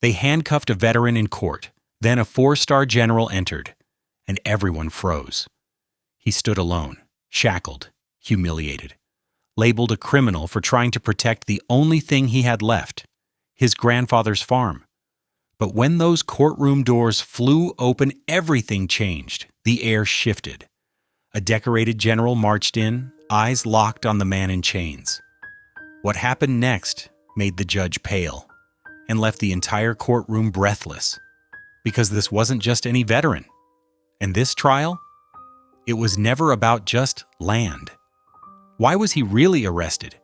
They handcuffed a veteran in court. Then a 4-star general entered, and everyone froze. He stood alone, shackled, humiliated, labeled a criminal for trying to protect the only thing he had left, his grandfather's farm. But when those courtroom doors flew open, everything changed. The air shifted. A decorated general marched in, eyes locked on the man in chains. What happened next made the judge pale and left the entire courtroom breathless, because this wasn't just any veteran. And this trial? It was never about just land. Why was he really arrested?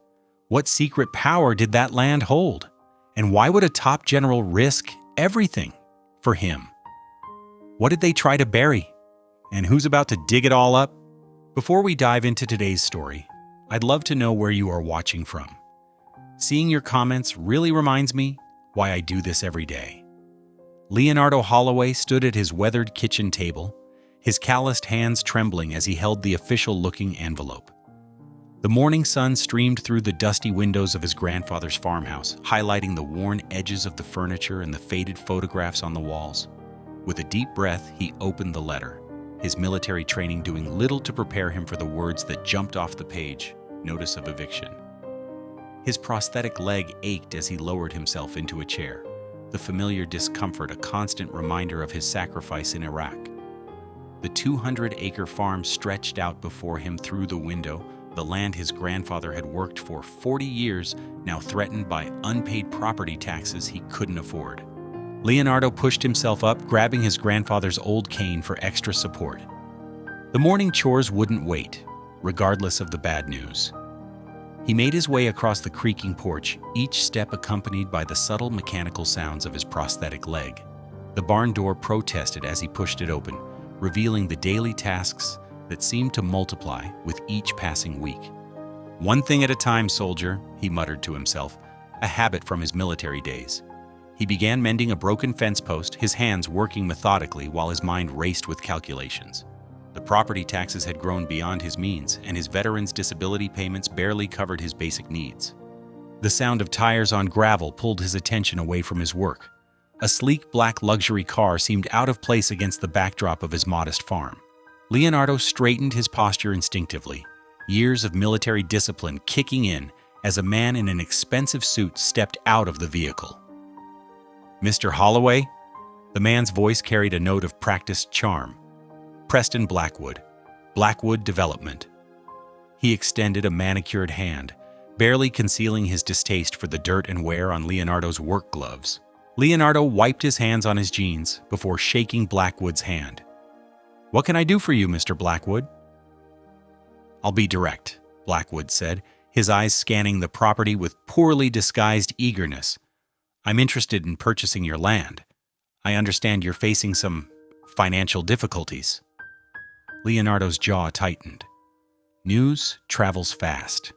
What secret power did that land hold? And why would a top general risk everything for him? What did they try to bury? And who's about to dig it all up? Before we dive into today's story, I'd love to know where you are watching from. Seeing your comments really reminds me why I do this every day. Leonardo Holloway stood at his weathered kitchen table, his calloused hands trembling as he held the official-looking envelope. The morning sun streamed through the dusty windows of his grandfather's farmhouse, highlighting the worn edges of the furniture and the faded photographs on the walls. With a deep breath, he opened the letter, his military training doing little to prepare him for the words that jumped off the page: notice of eviction. His prosthetic leg ached as he lowered himself into a chair, the familiar discomfort a constant reminder of his sacrifice in Iraq. The 200-acre farm stretched out before him through the window, the land his grandfather had worked for 40 years, now threatened by unpaid property taxes he couldn't afford. Leonardo pushed himself up, grabbing his grandfather's old cane for extra support. The morning chores wouldn't wait, regardless of the bad news. He made his way across the creaking porch, each step accompanied by the subtle mechanical sounds of his prosthetic leg. The barn door protested as he pushed it open, revealing the daily tasks that seemed to multiply with each passing week. "One thing at a time, soldier," he muttered to himself, a habit from his military days. He began mending a broken fence post, his hands working methodically while his mind raced with calculations. The property taxes had grown beyond his means, and his veteran's disability payments barely covered his basic needs. The sound of tires on gravel pulled his attention away from his work. A sleek black luxury car seemed out of place against the backdrop of his modest farm. Leonardo straightened his posture instinctively, years of military discipline kicking in as a man in an expensive suit stepped out of the vehicle. "Mr. Holloway?" The man's voice carried a note of practiced charm. "Preston Blackwood, Blackwood Development." He extended a manicured hand, barely concealing his distaste for the dirt and wear on Leonardo's work gloves. Leonardo wiped his hands on his jeans before shaking Blackwood's hand. "What can I do for you, Mr. Blackwood?" "I'll be direct," Blackwood said, his eyes scanning the property with poorly disguised eagerness. "I'm interested in purchasing your land. I understand you're facing some financial difficulties." Leonardo's jaw tightened. News travels fast.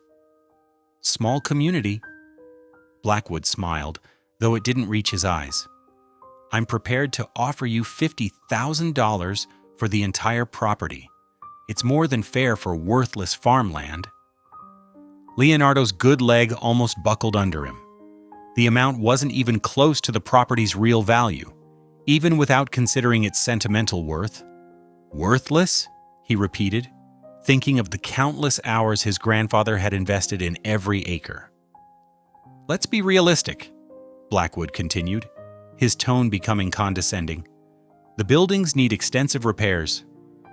"Small community." Blackwood smiled, though it didn't reach his eyes. "I'm prepared to offer you $50,000 for the entire property. It's more than fair for worthless farmland." Leonardo's good leg almost buckled under him. The amount wasn't even close to the property's real value, even without considering its sentimental worth. "Worthless?" he repeated, thinking of the countless hours his grandfather had invested in every acre. "Let's be realistic," Blackwood continued, his tone becoming condescending. "The buildings need extensive repairs,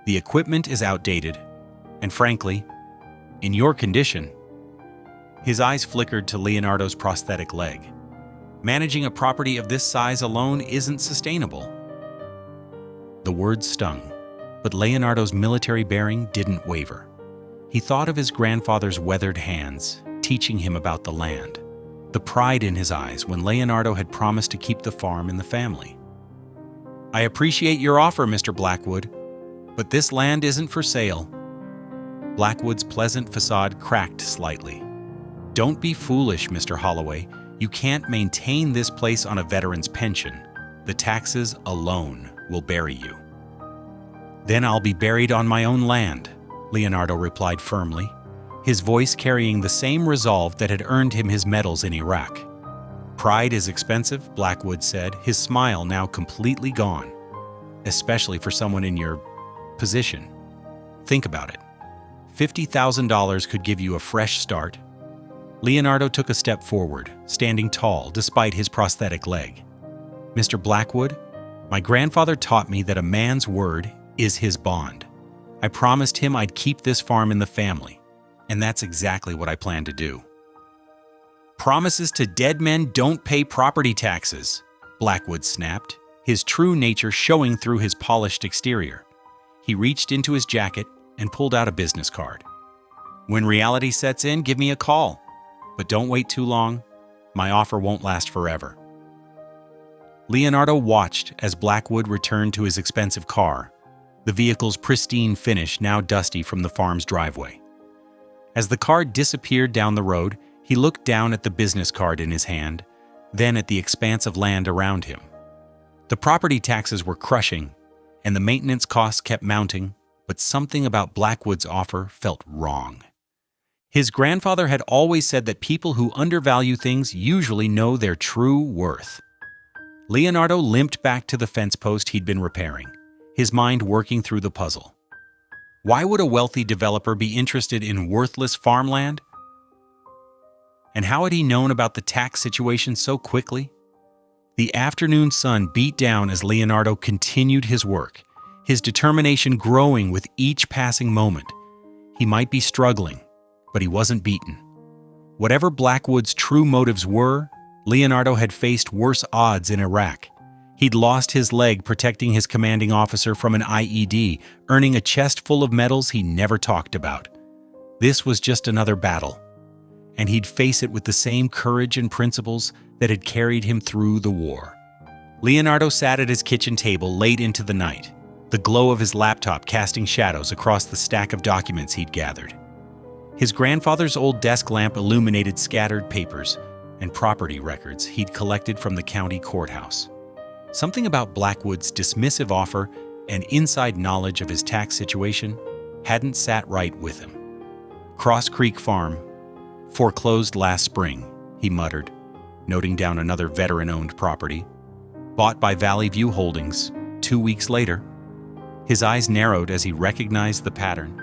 the equipment is outdated, and frankly, in your condition—" His eyes flickered to Leonardo's prosthetic leg. "Managing a property of this size alone isn't sustainable." The words stung, but Leonardo's military bearing didn't waver. He thought of his grandfather's weathered hands, teaching him about the land, the pride in his eyes when Leonardo had promised to keep the farm in the family. "I appreciate your offer, Mr. Blackwood, but this land isn't for sale." Blackwood's pleasant facade cracked slightly. "Don't be foolish, Mr. Holloway. You can't maintain this place on a veteran's pension. The taxes alone will bury you." "Then I'll be buried on my own land," Leonardo replied firmly, his voice carrying the same resolve that had earned him his medals in Iraq. Pride is expensive, Blackwood said, his smile now completely gone, especially for someone in your position. Think about it. $50,000 could give you a fresh start. Leonardo took a step forward, standing tall despite his prosthetic leg. Mr. Blackwood, my grandfather taught me that a man's word is his bond. I promised him I'd keep this farm in the family, and that's exactly what I plan to do. Promises to dead men don't pay property taxes, Blackwood snapped, his true nature showing through his polished exterior. He reached into his jacket and pulled out a business card. When reality sets in, give me a call. But don't wait too long. My offer won't last forever. Leonardo watched as Blackwood returned to his expensive car, the vehicle's pristine finish now dusty from the farm's driveway. As the car disappeared down the road, he looked down at the business card in his hand, then at the expanse of land around him. The property taxes were crushing, and the maintenance costs kept mounting, but something about Blackwood's offer felt wrong. His grandfather had always said that people who undervalue things usually know their true worth. Leonardo limped back to the fence post he'd been repairing, his mind working through the puzzle. Why would a wealthy developer be interested in worthless farmland? And how had he known about the tax situation so quickly? The afternoon sun beat down as Leonardo continued his work, his determination growing with each passing moment. He might be struggling, but he wasn't beaten. Whatever Blackwood's true motives were, Leonardo had faced worse odds in Iraq. He'd lost his leg protecting his commanding officer from an IED, earning a chest full of medals he never talked about. This was just another battle, and he'd face it with the same courage and principles that had carried him through the war. Leonardo sat at his kitchen table late into the night, the glow of his laptop casting shadows across the stack of documents he'd gathered. His grandfather's old desk lamp illuminated scattered papers and property records he'd collected from the county courthouse. Something about Blackwood's dismissive offer and inside knowledge of his tax situation hadn't sat right with him. Cross Creek Farm, foreclosed last spring, he muttered, noting down another veteran-owned property. Bought by Valley View Holdings 2 weeks later. His eyes narrowed as he recognized the pattern.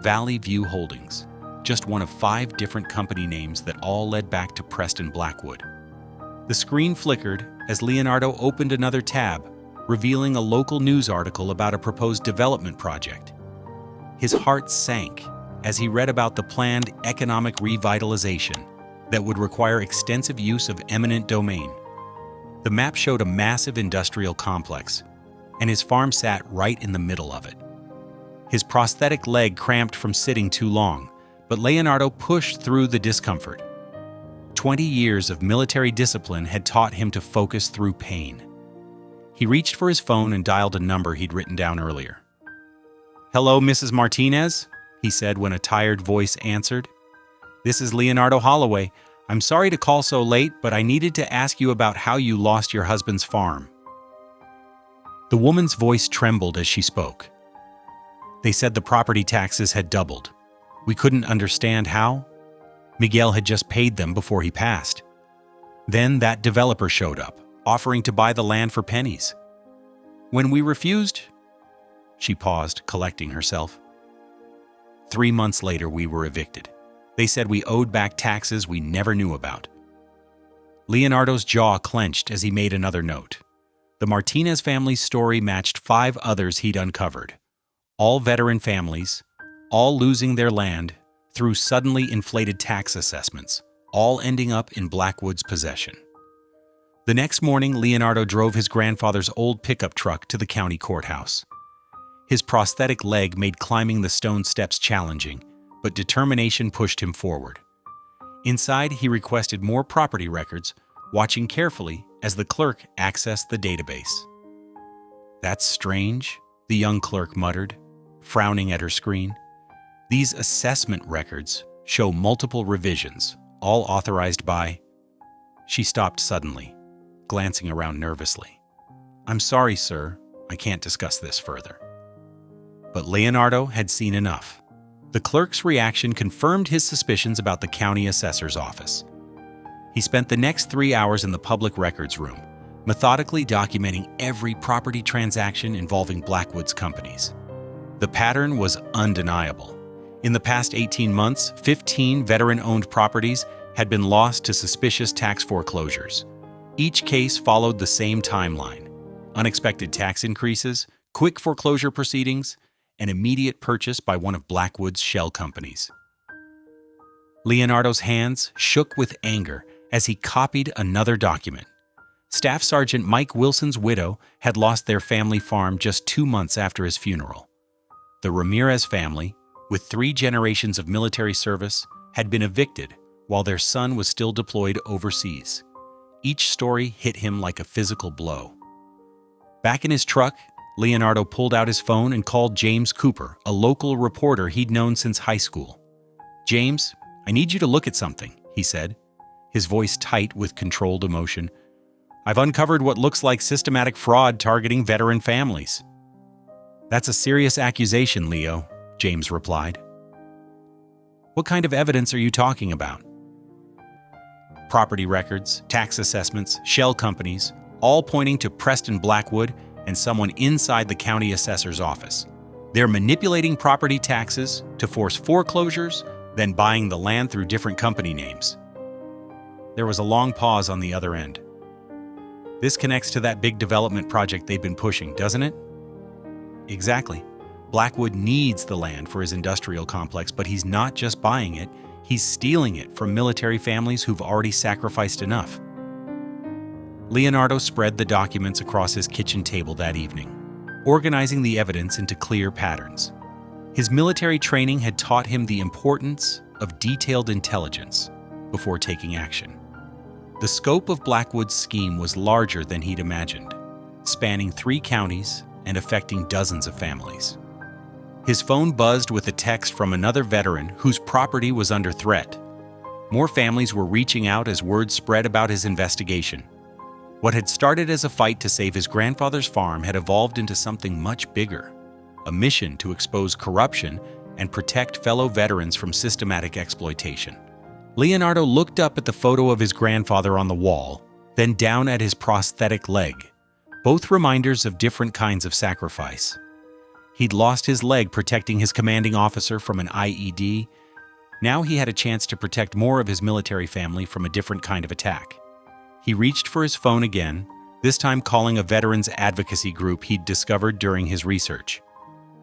Valley View Holdings, just one of 5 different company names that all led back to Preston Blackwood. The screen flickered as Leonardo opened another tab, revealing a local news article about a proposed development project. His heart sank as he read about the planned economic revitalization that would require extensive use of eminent domain. The map showed a massive industrial complex, and his farm sat right in the middle of it. His prosthetic leg cramped from sitting too long, but Leonardo pushed through the discomfort. 20 years of military discipline had taught him to focus through pain. He reached for his phone and dialed a number he'd written down earlier. "Hello, Mrs. Martinez?" he said when a tired voice answered. "This is Leonardo Holloway. I'm sorry to call so late, but I needed to ask you about how you lost your husband's farm." The woman's voice trembled as she spoke. "They said the property taxes had doubled. We couldn't understand how. Miguel had just paid them before he passed. Then that developer showed up, offering to buy the land for pennies. When we refused..." She paused, collecting herself. "3 months later, we were evicted. They said we owed back taxes we never knew about." Leonardo's jaw clenched as he made another note. The Martinez family's story matched 5 others he'd uncovered. All veteran families, all losing their land through suddenly inflated tax assessments, all ending up in Blackwood's possession. The next morning, Leonardo drove his grandfather's old pickup truck to the county courthouse. His prosthetic leg made climbing the stone steps challenging, but determination pushed him forward. Inside, he requested more property records, watching carefully as the clerk accessed the database. "That's strange," the young clerk muttered, frowning at her screen. "These assessment records show multiple revisions, all authorized by..." She stopped suddenly, glancing around nervously. "I'm sorry, sir. I can't discuss this further." But Leonardo had seen enough. The clerk's reaction confirmed his suspicions about the county assessor's office. He spent the next 3 hours in the public records room, methodically documenting every property transaction involving Blackwood's companies. The pattern was undeniable. In the past 18 months, 15 veteran-owned properties had been lost to suspicious tax foreclosures. Each case followed the same timeline: unexpected tax increases, quick foreclosure proceedings, and immediate purchase by one of Blackwood's shell companies. Leonardo's hands shook with anger as he copied another document. Staff Sergeant Mike Wilson's widow had lost their family farm just 2 months after his funeral. The Ramirez family, with 3 generations of military service, had been evicted while their son was still deployed overseas. Each story hit him like a physical blow. Back in his truck, Leonardo pulled out his phone and called James Cooper, a local reporter he'd known since high school. "James, I need you to look at something," he said, his voice tight with controlled emotion. "I've uncovered what looks like systematic fraud targeting veteran families." "That's a serious accusation, Leo," James replied. "What kind of evidence are you talking about?" "Property records, tax assessments, shell companies, all pointing to Preston Blackwood and someone inside the county assessor's office. They're manipulating property taxes to force foreclosures, then buying the land through different company names." There was a long pause on the other end. "This connects to that big development project they've been pushing, doesn't it?" "Exactly. Blackwood needs the land for his industrial complex, but he's not just buying it, he's stealing it from military families who've already sacrificed enough." Leonardo spread the documents across his kitchen table that evening, organizing the evidence into clear patterns. His military training had taught him the importance of detailed intelligence before taking action. The scope of Blackwood's scheme was larger than he'd imagined, spanning 3 counties and affecting dozens of families. His phone buzzed with a text from another veteran whose property was under threat. More families were reaching out as word spread about his investigation. What had started as a fight to save his grandfather's farm had evolved into something much bigger, a mission to expose corruption and protect fellow veterans from systematic exploitation. Leonardo looked up at the photo of his grandfather on the wall, then down at his prosthetic leg, both reminders of different kinds of sacrifice. He'd lost his leg protecting his commanding officer from an IED. Now he had a chance to protect more of his military family from a different kind of attack. He reached for his phone again, this time calling a veterans advocacy group he'd discovered during his research.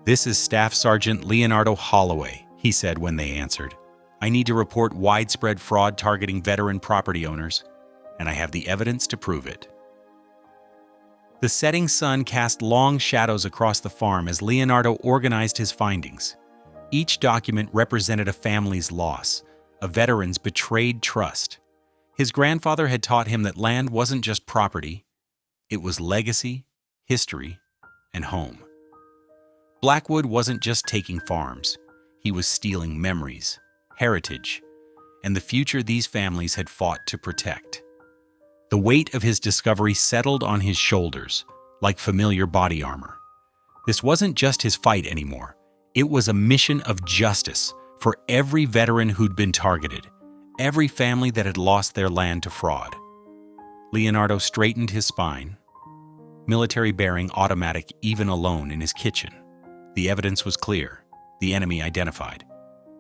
"This is Staff Sergeant Leonardo Holloway," he said when they answered. "I need to report widespread fraud targeting veteran property owners, and I have the evidence to prove it." The setting sun cast long shadows across the farm as Leonardo organized his findings. Each document represented a family's loss, a veteran's betrayed trust. His grandfather had taught him that land wasn't just property, it was legacy, history, and home. Blackwood wasn't just taking farms, he was stealing memories, heritage, and the future these families had fought to protect. The weight of his discovery settled on his shoulders, like familiar body armor. This wasn't just his fight anymore. It was a mission of justice for every veteran who'd been targeted, every family that had lost their land to fraud. Leonardo straightened his spine, military bearing automatic even alone in his kitchen. The evidence was clear, the enemy identified.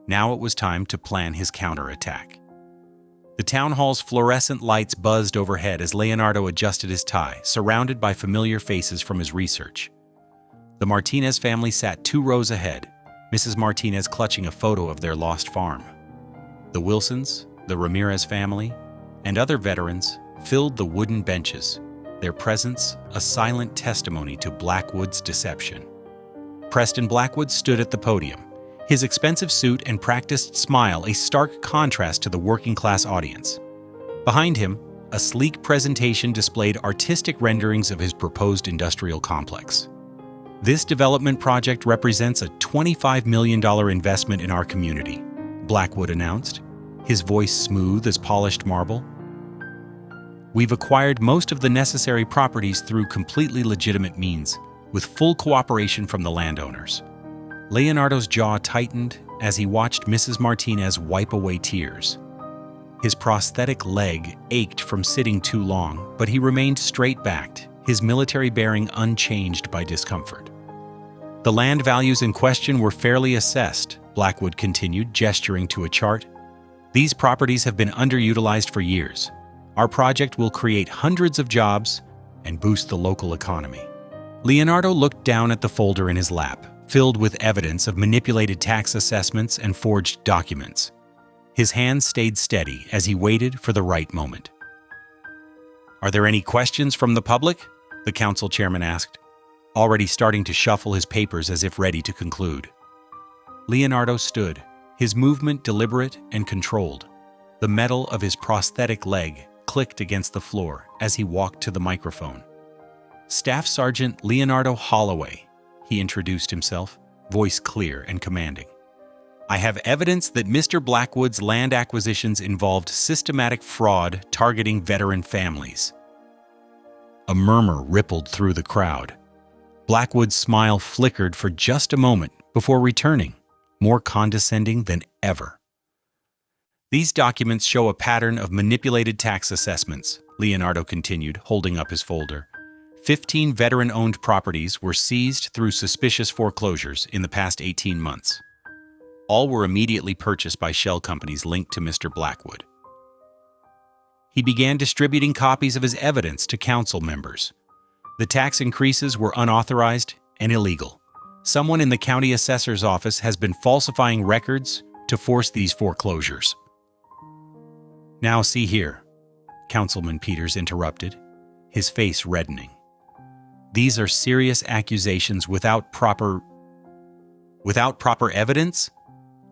Now it was time to plan his counterattack. The town hall's fluorescent lights buzzed overhead as Leonardo adjusted his tie, surrounded by familiar faces from his research. The Martinez family sat 2 rows ahead, Mrs. Martinez clutching a photo of their lost farm. The Wilsons, the Ramirez family, and other veterans filled the wooden benches, their presence a silent testimony to Blackwood's deception. Preston Blackwood stood at the podium, his expensive suit and practiced smile a stark contrast to the working-class audience. Behind him, a sleek presentation displayed artistic renderings of his proposed industrial complex. "This development project represents a $25 million investment in our community," Blackwood announced, his voice smooth as polished marble. "We've acquired most of the necessary properties through completely legitimate means, with full cooperation from the landowners." Leonardo's jaw tightened as he watched Mrs. Martinez wipe away tears. His prosthetic leg ached from sitting too long, but he remained straight-backed, his military bearing unchanged by discomfort. The land values in question were fairly assessed, Blackwood continued, gesturing to a chart. These properties have been underutilized for years. Our project will create hundreds of jobs and boost the local economy. Leonardo looked down at the folder in his lap, filled with evidence of manipulated tax assessments and forged documents. His hands stayed steady as he waited for the right moment. "Are there any questions from the public?" the council chairman asked, already starting to shuffle his papers as if ready to conclude. Leonardo stood, his movement deliberate and controlled. The metal of his prosthetic leg clicked against the floor as he walked to the microphone. "Staff Sergeant Leonardo Holloway," he introduced himself, voice clear and commanding. "I have evidence that Mr. Blackwood's land acquisitions involved systematic fraud targeting veteran families." A murmur rippled through the crowd. Blackwood's smile flickered for just a moment before returning, more condescending than ever. "These documents show a pattern of manipulated tax assessments," Leonardo continued, holding up his folder. 15 veteran-owned properties were seized through suspicious foreclosures in the past 18 months. All were immediately purchased by shell companies linked to Mr. Blackwood. He began distributing copies of his evidence to council members. The tax increases were unauthorized and illegal. Someone in the county assessor's office has been falsifying records to force these foreclosures. "Now see here," Councilman Peters interrupted, his face reddening. "These are serious accusations without proper evidence?"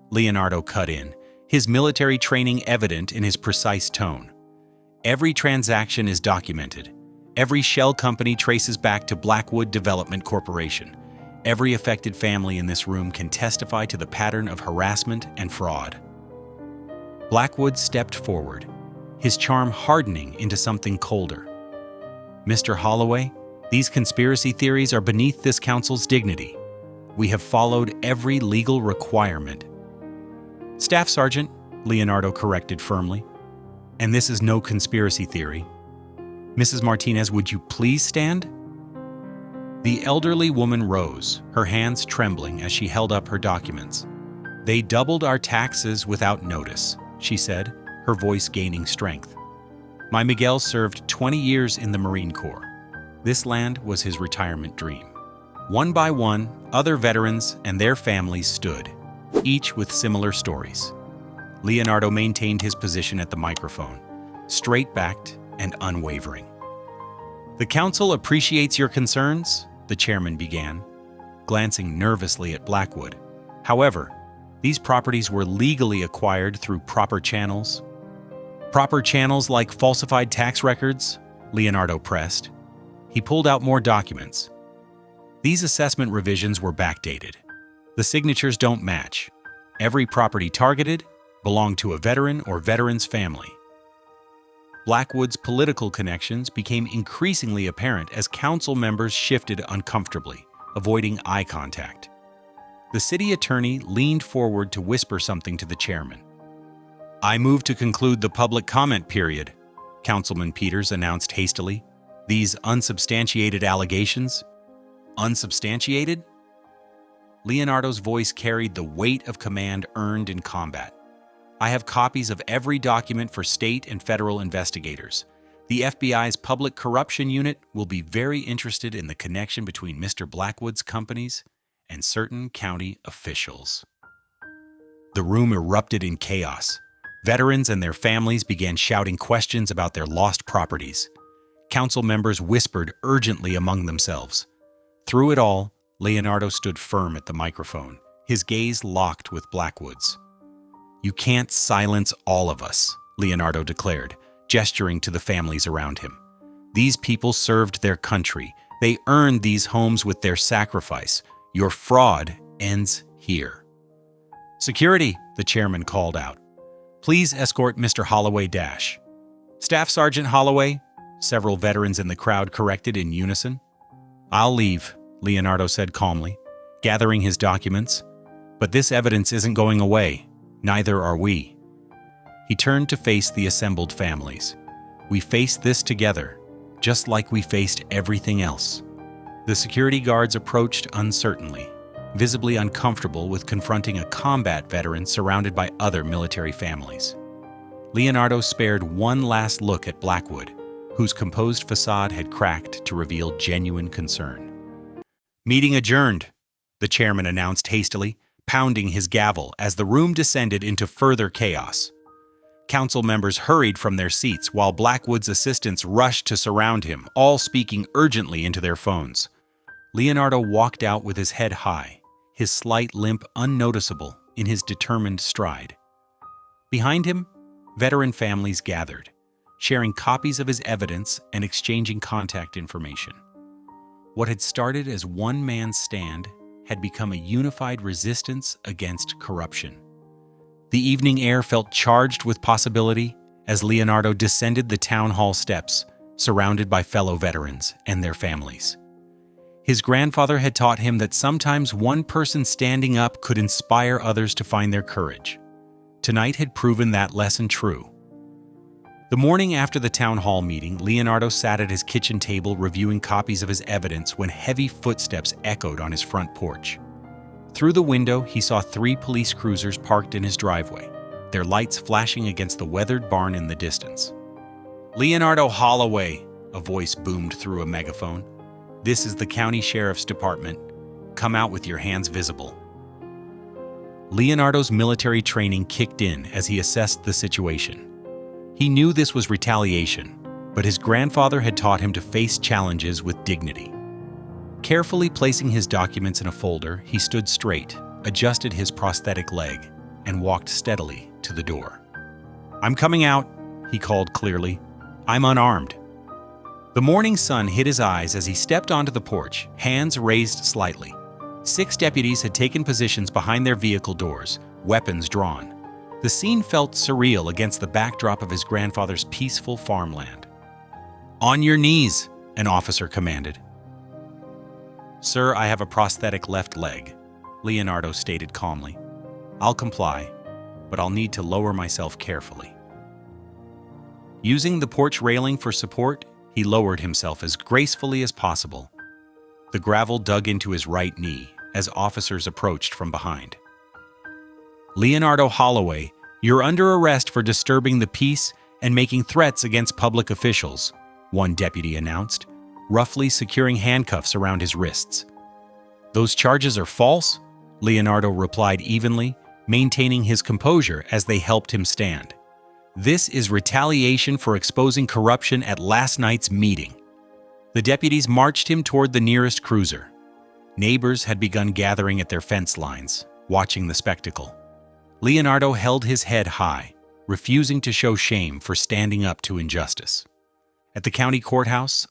Leonardo cut in, his military training evident in his precise tone. "Every transaction is documented. Every shell company traces back to Blackwood Development Corporation. Every affected family in this room can testify to the pattern of harassment and fraud." Blackwood stepped forward, his charm hardening into something colder. "Mr. Holloway, these conspiracy theories are beneath this council's dignity. We have followed every legal requirement." "Staff Sergeant," Leonardo corrected firmly, "and this is no conspiracy theory. Mrs. Martinez, would you please stand?" The elderly woman rose, her hands trembling as she held up her documents. "They doubled our taxes without notice," she said, her voice gaining strength. "My Miguel served 20 years in the Marine Corps. This land was his retirement dream." One by one, other veterans and their families stood, each with similar stories. Leonardo maintained his position at the microphone, straight-backed and unwavering. "The council appreciates your concerns," the chairman began, glancing nervously at Blackwood. "However, these properties were legally acquired through proper channels." "Proper channels like falsified tax records?" Leonardo pressed. He pulled out more documents. "These assessment revisions were backdated. The signatures don't match. Every property targeted belonged to a veteran or veteran's family." Blackwood's political connections became increasingly apparent as council members shifted uncomfortably, avoiding eye contact. The city attorney leaned forward to whisper something to the chairman. "I move to conclude the public comment period," Councilman Peters announced hastily. "These unsubstantiated allegations..." "Unsubstantiated?" Leonardo's voice carried the weight of command earned in combat. "I have copies of every document for state and federal investigators. The FBI's Public Corruption Unit will be very interested in the connection between Mr. Blackwood's companies and certain county officials." The room erupted in chaos. Veterans and their families began shouting questions about their lost properties. Council members whispered urgently among themselves. Through it all, Leonardo stood firm at the microphone, his gaze locked with Blackwood's. "You can't silence all of us," Leonardo declared, gesturing to the families around him. "These people served their country. They earned these homes with their sacrifice. Your fraud ends here." "Security," the chairman called out. "Please escort Mr. Holloway dash." "Staff Sergeant Holloway," several veterans in the crowd corrected in unison. "I'll leave," Leonardo said calmly, gathering his documents. "But this evidence isn't going away. Neither are we." He turned to face the assembled families. "We faced this together, just like we faced everything else." The security guards approached uncertainly, visibly uncomfortable with confronting a combat veteran surrounded by other military families. Leonardo spared one last look at Blackwood, whose composed facade had cracked to reveal genuine concern. "Meeting adjourned," the chairman announced hastily, pounding his gavel as the room descended into further chaos. Council members hurried from their seats while Blackwood's assistants rushed to surround him, all speaking urgently into their phones. Leonardo walked out with his head high, his slight limp unnoticeable in his determined stride. Behind him, veteran families gathered, sharing copies of his evidence and exchanging contact information. What had started as one man's stand had become a unified resistance against corruption. The evening air felt charged with possibility as Leonardo descended the town hall steps, surrounded by fellow veterans and their families. His grandfather had taught him that sometimes one person standing up could inspire others to find their courage. Tonight had proven that lesson true. The morning after the town hall meeting, Leonardo sat at his kitchen table reviewing copies of his evidence when heavy footsteps echoed on his front porch. Through the window, he saw 3 police cruisers parked in his driveway, their lights flashing against the weathered barn in the distance. "Leonardo Holloway," a voice boomed through a megaphone. "This is the county sheriff's department. Come out with your hands visible." Leonardo's military training kicked in as he assessed the situation. He knew this was retaliation, but his grandfather had taught him to face challenges with dignity. Carefully placing his documents in a folder, he stood straight, adjusted his prosthetic leg, and walked steadily to the door. "I'm coming out," he called clearly. "I'm unarmed." The morning sun hit his eyes as he stepped onto the porch, hands raised slightly. 6 deputies had taken positions behind their vehicle doors, weapons drawn. The scene felt surreal against the backdrop of his grandfather's peaceful farmland. "On your knees," an officer commanded. "Sir, I have a prosthetic left leg," Leonardo stated calmly. "I'll comply, but I'll need to lower myself carefully." Using the porch railing for support, he lowered himself as gracefully as possible. The gravel dug into his right knee as officers approached from behind. "Leonardo Holloway, you're under arrest for disturbing the peace and making threats against public officials," one deputy announced, roughly securing handcuffs around his wrists. "Those charges are false," Leonardo replied evenly, maintaining his composure as they helped him stand. "This is retaliation for exposing corruption at last night's meeting." The deputies marched him toward the nearest cruiser. Neighbors had begun gathering at their fence lines, watching the spectacle. Leonardo held his head high, refusing to show shame for standing up to injustice. At the county courthouse,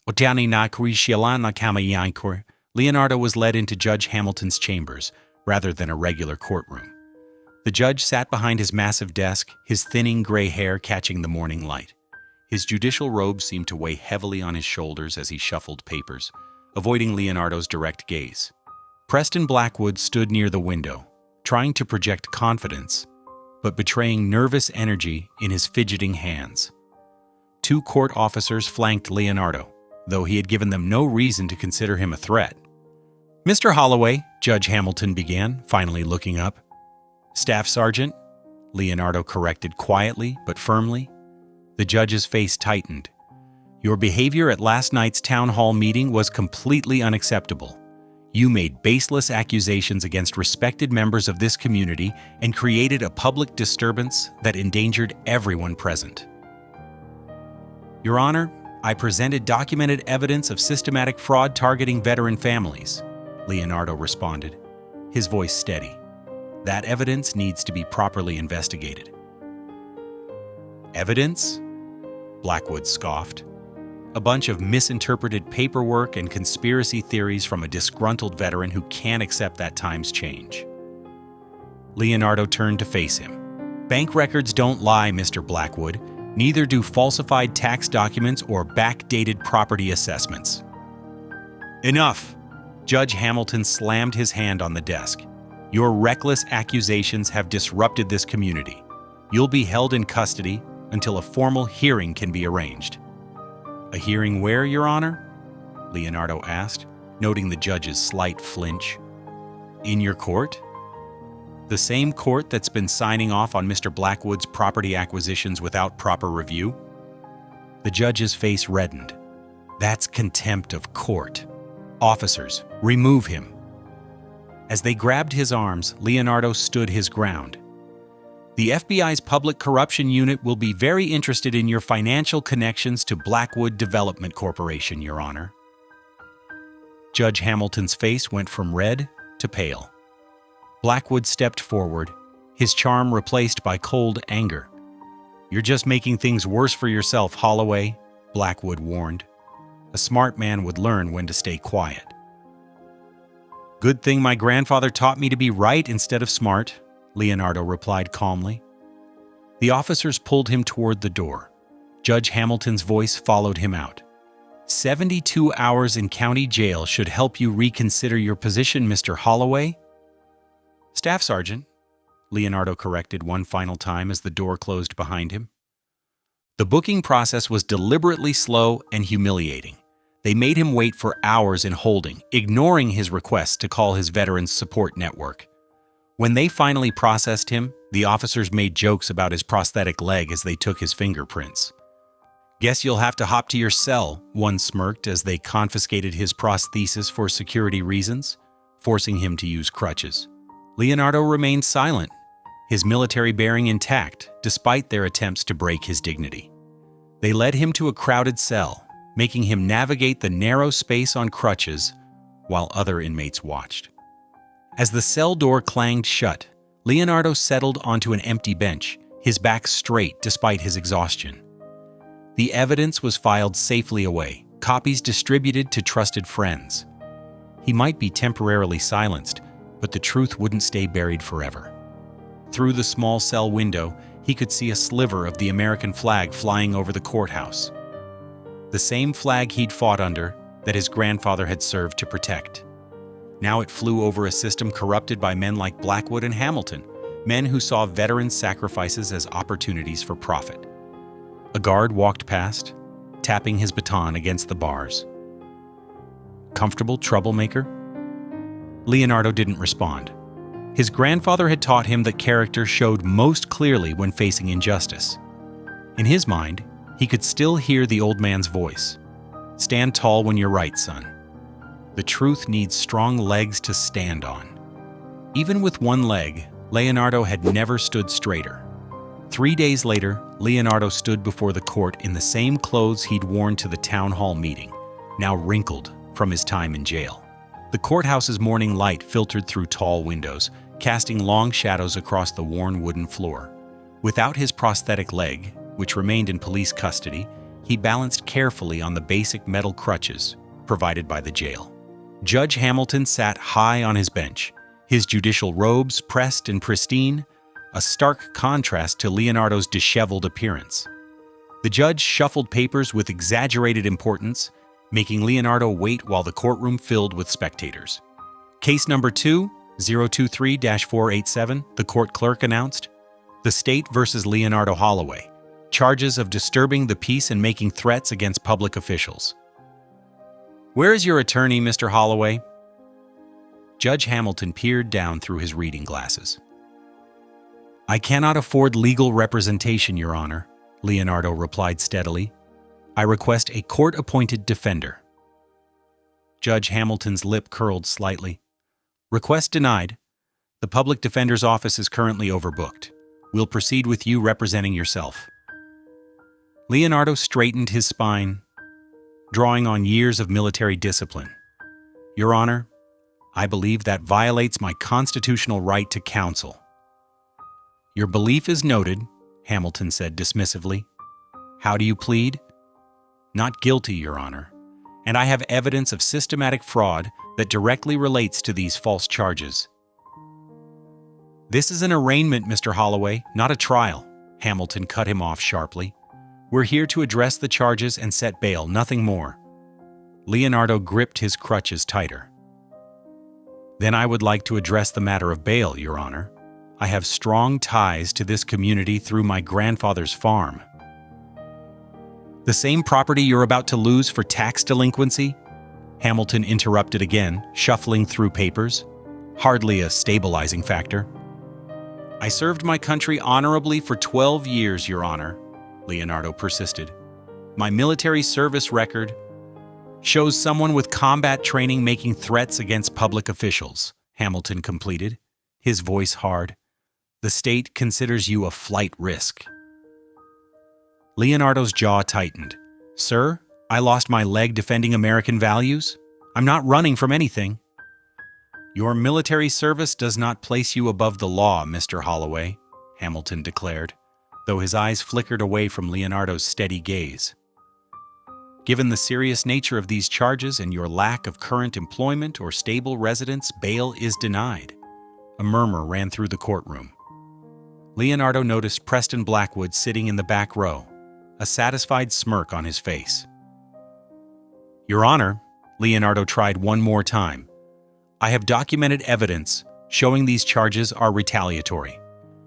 Leonardo was led into Judge Hamilton's chambers rather than a regular courtroom. The judge sat behind his massive desk, his thinning gray hair catching the morning light. His judicial robe seemed to weigh heavily on his shoulders as he shuffled papers, avoiding Leonardo's direct gaze. Preston Blackwood stood near the window, trying to project confidence, but betraying nervous energy in his fidgeting hands. 2 court officers flanked Leonardo, though he had given them no reason to consider him a threat. "Mr. Holloway," Judge Hamilton began, finally looking up. "Staff Sergeant," Leonardo corrected quietly but firmly. The judge's face tightened. "Your behavior at last night's town hall meeting was completely unacceptable. You made baseless accusations against respected members of this community and created a public disturbance that endangered everyone present." "Your Honor, I presented documented evidence of systematic fraud targeting veteran families," Leonardo responded, his voice steady. "That evidence needs to be properly investigated." "Evidence?" Blackwood scoffed. "A bunch of misinterpreted paperwork and conspiracy theories from a disgruntled veteran who can't accept that time's change." Leonardo turned to face him. "Bank records don't lie, Mr. Blackwood. Neither do falsified tax documents or backdated property assessments." "Enough!" Judge Hamilton slammed his hand on the desk. "Your reckless accusations have disrupted this community. You'll be held in custody until a formal hearing can be arranged." "A hearing where, Your Honor?" Leonardo asked, noting the judge's slight flinch. "In your court? The same court that's been signing off on Mr. Blackwood's property acquisitions without proper review?" The judge's face reddened. "That's contempt of court. Officers, remove him." As they grabbed his arms, Leonardo stood his ground. "The FBI's Public Corruption Unit will be very interested in your financial connections to Blackwood Development Corporation, Your Honor." Judge Hamilton's face went from red to pale. Blackwood stepped forward, his charm replaced by cold anger. "You're just making things worse for yourself, Holloway," Blackwood warned. "A smart man would learn when to stay quiet." "Good thing my grandfather taught me to be right instead of smart," Leonardo replied calmly. The officers pulled him toward the door. Judge Hamilton's voice followed him out. 72 hours in county jail should help you reconsider your position, Mr. Holloway." "Staff Sergeant," Leonardo corrected one final time as the door closed behind him. The booking process was deliberately slow and humiliating. They made him wait for hours in holding, ignoring his requests to call his Veterans Support Network. When they finally processed him, the officers made jokes about his prosthetic leg as they took his fingerprints. "Guess you'll have to hop to your cell," one smirked as they confiscated his prosthesis for security reasons, forcing him to use crutches. Leonardo remained silent, his military bearing intact despite their attempts to break his dignity. They led him to a crowded cell, making him navigate the narrow space on crutches while other inmates watched. As the cell door clanged shut, Leonardo settled onto an empty bench, his back straight despite his exhaustion. The evidence was filed safely away, copies distributed to trusted friends. He might be temporarily silenced, but the truth wouldn't stay buried forever. Through the small cell window, he could see a sliver of the American flag flying over the courthouse. The same flag he'd fought under, that his grandfather had served to protect. Now it flew over a system corrupted by men like Blackwood and Hamilton, men who saw veterans' sacrifices as opportunities for profit. A guard walked past, tapping his baton against the bars. "Comfortable, troublemaker?" Leonardo didn't respond. His grandfather had taught him that character showed most clearly when facing injustice. In his mind, he could still hear the old man's voice. "Stand tall when you're right, son. The truth needs strong legs to stand on." Even with one leg, Leonardo had never stood straighter. 3 days later, Leonardo stood before the court in the same clothes he'd worn to the town hall meeting, now wrinkled from his time in jail. The courthouse's morning light filtered through tall windows, casting long shadows across the worn wooden floor. Without his prosthetic leg, which remained in police custody, he balanced carefully on the basic metal crutches provided by the jail. Judge Hamilton sat high on his bench, his judicial robes pressed and pristine, a stark contrast to Leonardo's disheveled appearance. The judge shuffled papers with exaggerated importance, making Leonardo wait while the courtroom filled with spectators. "Case number 2023-487, the court clerk announced. The State versus Leonardo Holloway. Charges of disturbing the peace and making threats against public officials." "Where is your attorney, Mr. Holloway?" Judge Hamilton peered down through his reading glasses. "I cannot afford legal representation, Your Honor," Leonardo replied steadily. "I request a court-appointed defender." Judge Hamilton's lip curled slightly. "Request denied. The public defender's office is currently overbooked. We'll proceed with you representing yourself." Leonardo straightened his spine, drawing on years of military discipline. "Your Honor, I believe that violates my constitutional right to counsel." "Your belief is noted," Hamilton said dismissively. "How do you plead?" "Not guilty, Your Honor, and I have evidence of systematic fraud that directly relates to these false charges." "This is an arraignment, Mr. Holloway, not a trial," Hamilton cut him off sharply. "We're here to address the charges and set bail, nothing more." Leonardo gripped his crutches tighter. "Then I would like to address the matter of bail, Your Honor. I have strong ties to this community through my grandfather's farm. The same property you're about to lose for tax delinquency? Hamilton interrupted again, shuffling through papers. Hardly a stabilizing factor. I served my country honorably for 12 years, Your Honor, Leonardo persisted. My military service record shows someone with combat training making threats against public officials, Hamilton completed, his voice hard. The state considers you a flight risk. Leonardo's jaw tightened. Sir, I lost my leg defending American values? I'm not running from anything. Your military service does not place you above the law, Mr. Holloway, Hamilton declared, though his eyes flickered away from Leonardo's steady gaze. Given the serious nature of these charges and your lack of current employment or stable residence, bail is denied. A murmur ran through the courtroom. Leonardo noticed Preston Blackwood sitting in the back row, a satisfied smirk on his face. Your Honor, Leonardo tried one more time. I have documented evidence showing these charges are retaliatory.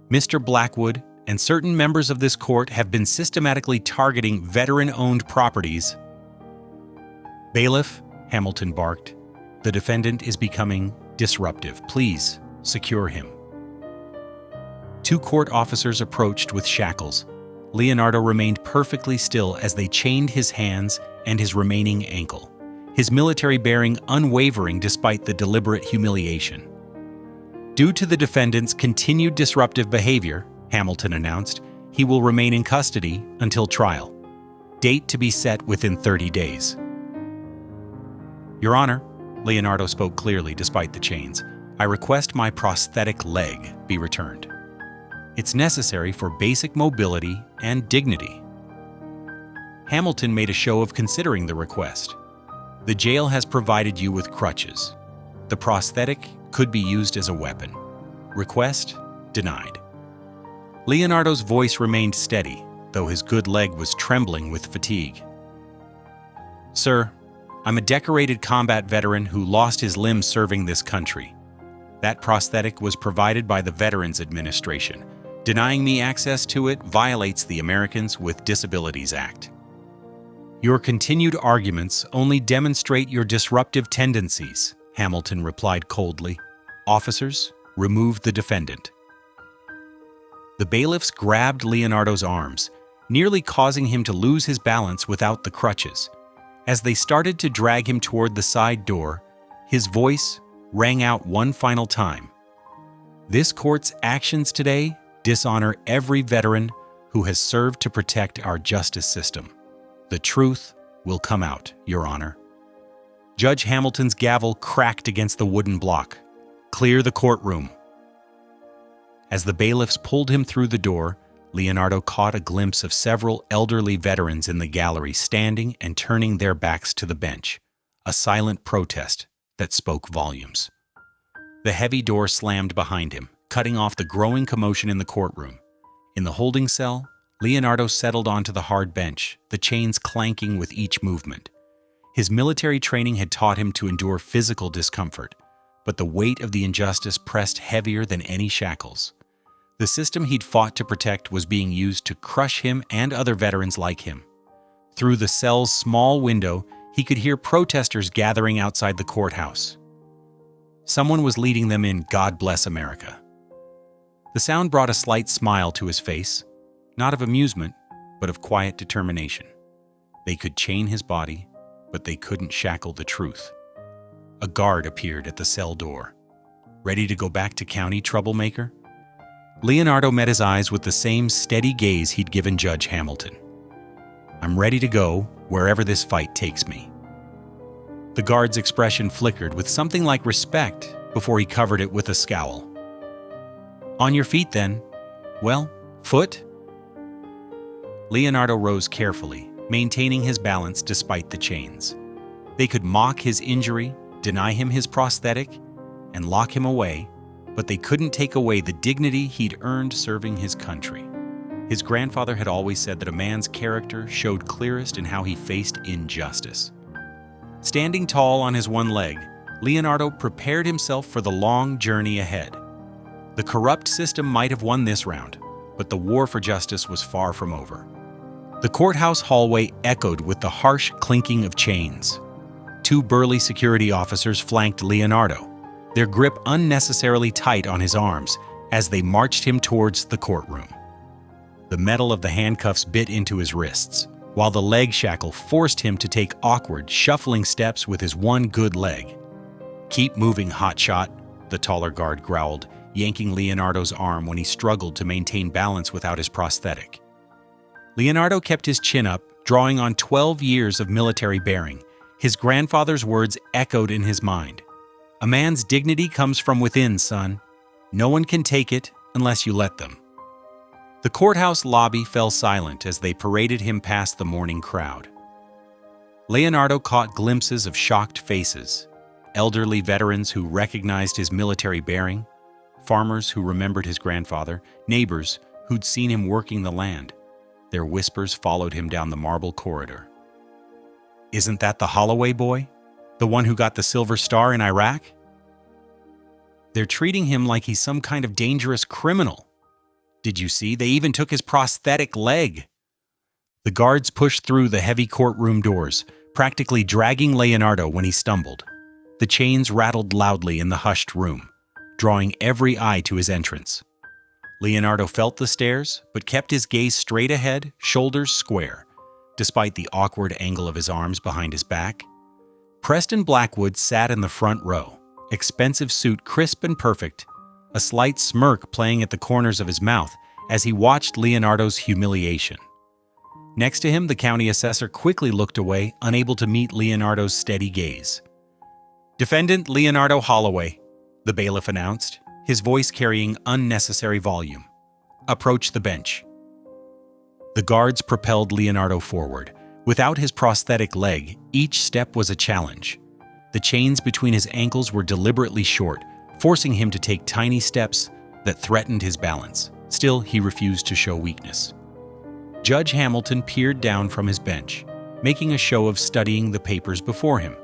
Mr. Blackwood and certain members of this court have been systematically targeting veteran-owned properties. Bailiff, Hamilton barked, the defendant is becoming disruptive. Please secure him. Two court officers approached with shackles. Leonardo remained perfectly still as they chained his hands and his remaining ankle, his military bearing unwavering despite the deliberate humiliation. Due to the defendant's continued disruptive behavior, Hamilton announced, he will remain in custody until trial. Date to be set within 30 days. Your Honor, Leonardo spoke clearly despite the chains, I request my prosthetic leg be returned. It's necessary for basic mobility and dignity. Hamilton made a show of considering the request. The jail has provided you with crutches. The prosthetic could be used as a weapon. Request denied. Leonardo's voice remained steady, though his good leg was trembling with fatigue. Sir, I'm a decorated combat veteran who lost his limbs serving this country. That prosthetic was provided by the Veterans Administration. Denying me access to it violates the Americans with Disabilities Act. Your continued arguments only demonstrate your disruptive tendencies, Hamilton replied coldly. Officers, remove the defendant. The bailiffs grabbed Leonardo's arms, nearly causing him to lose his balance without the crutches. As they started to drag him toward the side door, his voice rang out one final time. This court's actions today dishonor every veteran who has served to protect our justice system. The truth will come out, Your Honor. Judge Hamilton's gavel cracked against the wooden block. Clear the courtroom. As the bailiffs pulled him through the door, Leonardo caught a glimpse of several elderly veterans in the gallery standing and turning their backs to the bench, a silent protest that spoke volumes. The heavy door slammed behind him, cutting off the growing commotion in the courtroom. In the holding cell, Leonardo settled onto the hard bench, the chains clanking with each movement. His military training had taught him to endure physical discomfort, but the weight of the injustice pressed heavier than any shackles. The system he'd fought to protect was being used to crush him and other veterans like him. Through the cell's small window, he could hear protesters gathering outside the courthouse. Someone was leading them in "God Bless America." The sound brought a slight smile to his face, not of amusement, but of quiet determination. They could chain his body, but they couldn't shackle the truth. A guard appeared at the cell door. Ready to go back to county, troublemaker? Leonardo met his eyes with the same steady gaze he'd given Judge Hamilton. I'm ready to go wherever this fight takes me. The guard's expression flickered with something like respect before he covered it with a scowl. On your feet, then. Well, foot? Leonardo rose carefully, maintaining his balance despite the chains. They could mock his injury, deny him his prosthetic, and lock him away, but they couldn't take away the dignity he'd earned serving his country. His grandfather had always said that a man's character showed clearest in how he faced injustice. Standing tall on his one leg, Leonardo prepared himself for the long journey ahead. The corrupt system might have won this round, but the war for justice was far from over. The courthouse hallway echoed with the harsh clinking of chains. Two burly security officers flanked Leonardo, their grip unnecessarily tight on his arms as they marched him towards the courtroom. The metal of the handcuffs bit into his wrists, while the leg shackle forced him to take awkward, shuffling steps with his one good leg. "Keep moving, hotshot," the taller guard growled, yanking Leonardo's arm when he struggled to maintain balance without his prosthetic. Leonardo kept his chin up, drawing on 12 years of military bearing. His grandfather's words echoed in his mind. "A man's dignity comes from within, son. No one can take it unless you let them." The courthouse lobby fell silent as they paraded him past the mourning crowd. Leonardo caught glimpses of shocked faces, elderly veterans who recognized his military bearing, farmers who remembered his grandfather, neighbors who'd seen him working the land. Their whispers followed him down the marble corridor. "Isn't that the Holloway boy? The one who got the Silver Star in Iraq?" "They're treating him like he's some kind of dangerous criminal. Did you see? They even took his prosthetic leg." The guards pushed through the heavy courtroom doors, practically dragging Leonardo when he stumbled. The chains rattled loudly in the hushed room, drawing every eye to his entrance. Leonardo felt the stares, but kept his gaze straight ahead, shoulders square, despite the awkward angle of his arms behind his back. Preston Blackwood sat in the front row, expensive suit crisp and perfect, a slight smirk playing at the corners of his mouth as he watched Leonardo's humiliation. Next to him, the county assessor quickly looked away, unable to meet Leonardo's steady gaze. "Defendant Leonardo Holloway," the bailiff announced, his voice carrying unnecessary volume. "Approach the bench." The guards propelled Leonardo forward. Without his prosthetic leg, each step was a challenge. The chains between his ankles were deliberately short, forcing him to take tiny steps that threatened his balance. Still, he refused to show weakness. Judge Hamilton peered down from his bench, making a show of studying the papers before him.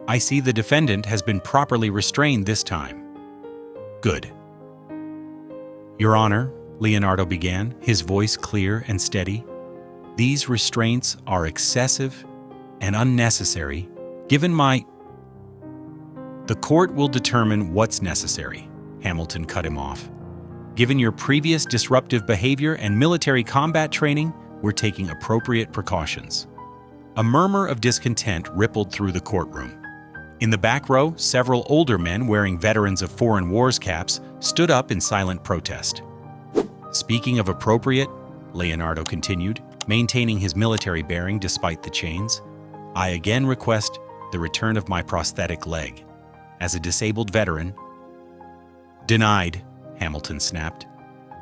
"I see the defendant has been properly restrained this time." "Good." "Your Honor," Leonardo began, his voice clear and steady, "these restraints are excessive and unnecessary, given my—" "The court will determine what's necessary," Hamilton cut him off. "Given your previous disruptive behavior and military combat training, we're taking appropriate precautions." A murmur of discontent rippled through the courtroom. In the back row, several older men wearing Veterans of Foreign Wars caps stood up in silent protest. "Speaking of appropriate," Leonardo continued, maintaining his military bearing despite the chains, "I again request the return of my prosthetic leg. As a disabled veteran—" "Denied," Hamilton snapped.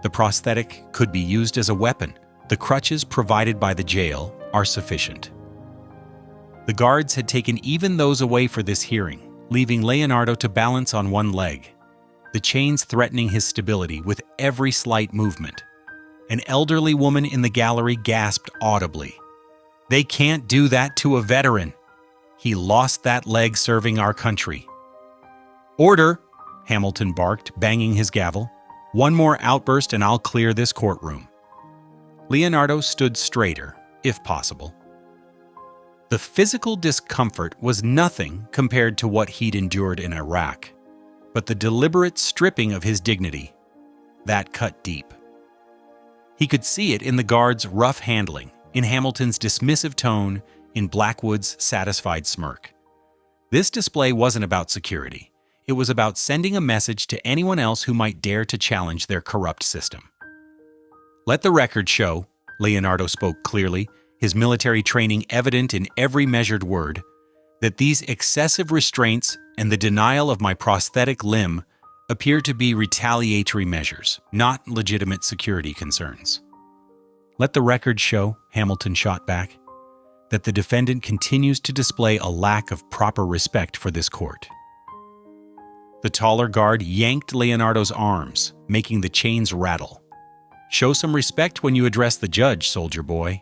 "The prosthetic could be used as a weapon. The crutches provided by the jail are sufficient." The guards had taken even those away for this hearing, leaving Leonardo to balance on one leg, the chains threatening his stability with every slight movement. An elderly woman in the gallery gasped audibly. "They can't do that to a veteran. He lost that leg serving our country." "Order!" Hamilton barked, banging his gavel. "One more outburst and I'll clear this courtroom." Leonardo stood straighter, if possible. The physical discomfort was nothing compared to what he'd endured in Iraq, but the deliberate stripping of his dignity, that cut deep. He could see it in the guards' rough handling, in Hamilton's dismissive tone, in Blackwood's satisfied smirk. This display wasn't about security. It was about sending a message to anyone else who might dare to challenge their corrupt system. "Let the record show," Leonardo spoke clearly, his military training evident in every measured word, "that these excessive restraints and the denial of my prosthetic limb appear to be retaliatory measures, not legitimate security concerns." "Let the record show," Hamilton shot back, "that the defendant continues to display a lack of proper respect for this court." The taller guard yanked Leonardo's arms, making the chains rattle. "Show some respect when you address the judge, soldier boy."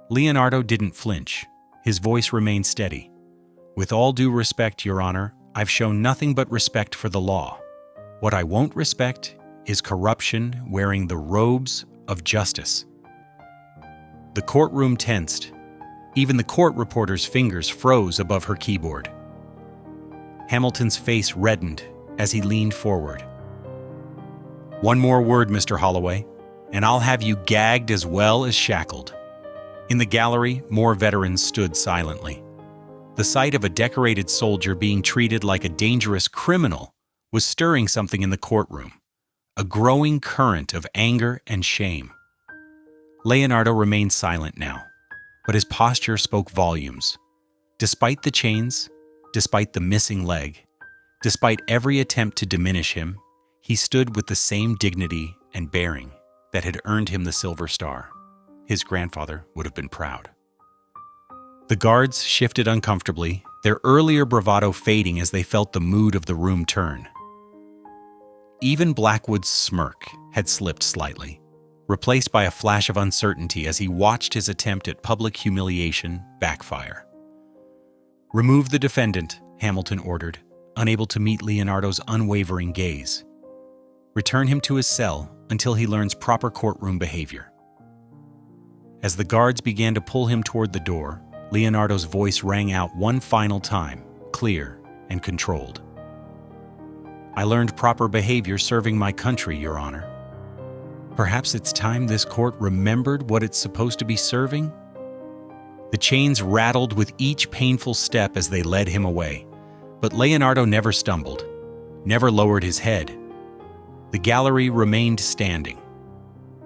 Leonardo didn't flinch. His voice remained steady. "With all due respect, Your Honor, I've shown nothing but respect for the law. What I won't respect is corruption wearing the robes of justice. The courtroom tensed. Even the court reporter's fingers froze above her keyboard. Hamilton's face reddened as he leaned forward. "One more word, Mr. Holloway, and I'll have you gagged as well as shackled." In the gallery, more veterans stood silently. The sight of a decorated soldier being treated like a dangerous criminal was stirring something in the courtroom, a growing current of anger and shame. Leonardo remained silent now, but his posture spoke volumes. Despite the chains, despite the missing leg, despite every attempt to diminish him, he stood with the same dignity and bearing that had earned him the Silver Star. His grandfather would have been proud. The guards shifted uncomfortably, their earlier bravado fading as they felt the mood of the room turn. Even Blackwood's smirk had slipped slightly, replaced by a flash of uncertainty as he watched his attempt at public humiliation backfire. "Remove the defendant," Hamilton ordered, unable to meet Leonardo's unwavering gaze. "Return him to his cell until he learns proper courtroom behavior." As the guards began to pull him toward the door, Leonardo's voice rang out one final time, clear and controlled. "I learned proper behavior serving my country, Your Honor. Perhaps it's time this court remembered what it's supposed to be serving?" The chains rattled with each painful step as they led him away, but Leonardo never stumbled, never lowered his head. The gallery remained standing.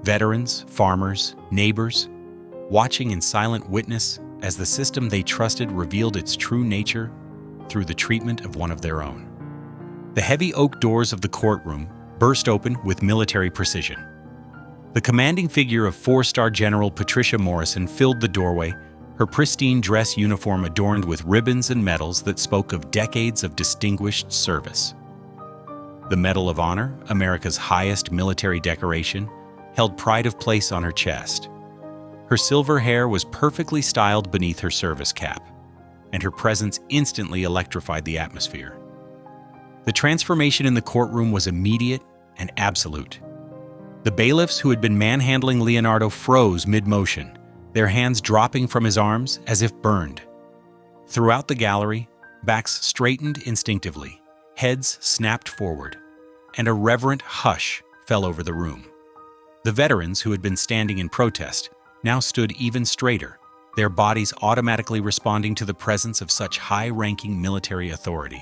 Veterans, farmers, neighbors, watching in silent witness as the system they trusted revealed its true nature through the treatment of one of their own. The heavy oak doors of the courtroom burst open with military precision. The commanding figure of four-star General Patricia Morrison filled the doorway, her pristine dress uniform adorned with ribbons and medals that spoke of decades of distinguished service. The Medal of Honor, America's highest military decoration, held pride of place on her chest. Her silver hair was perfectly styled beneath her service cap, and her presence instantly electrified the atmosphere. The transformation in the courtroom was immediate and absolute. The bailiffs who had been manhandling Leonardo froze mid-motion, their hands dropping from his arms as if burned. Throughout the gallery, backs straightened instinctively, heads snapped forward, and a reverent hush fell over the room. The veterans who had been standing in protest now stood even straighter, their bodies automatically responding to the presence of such high-ranking military authority.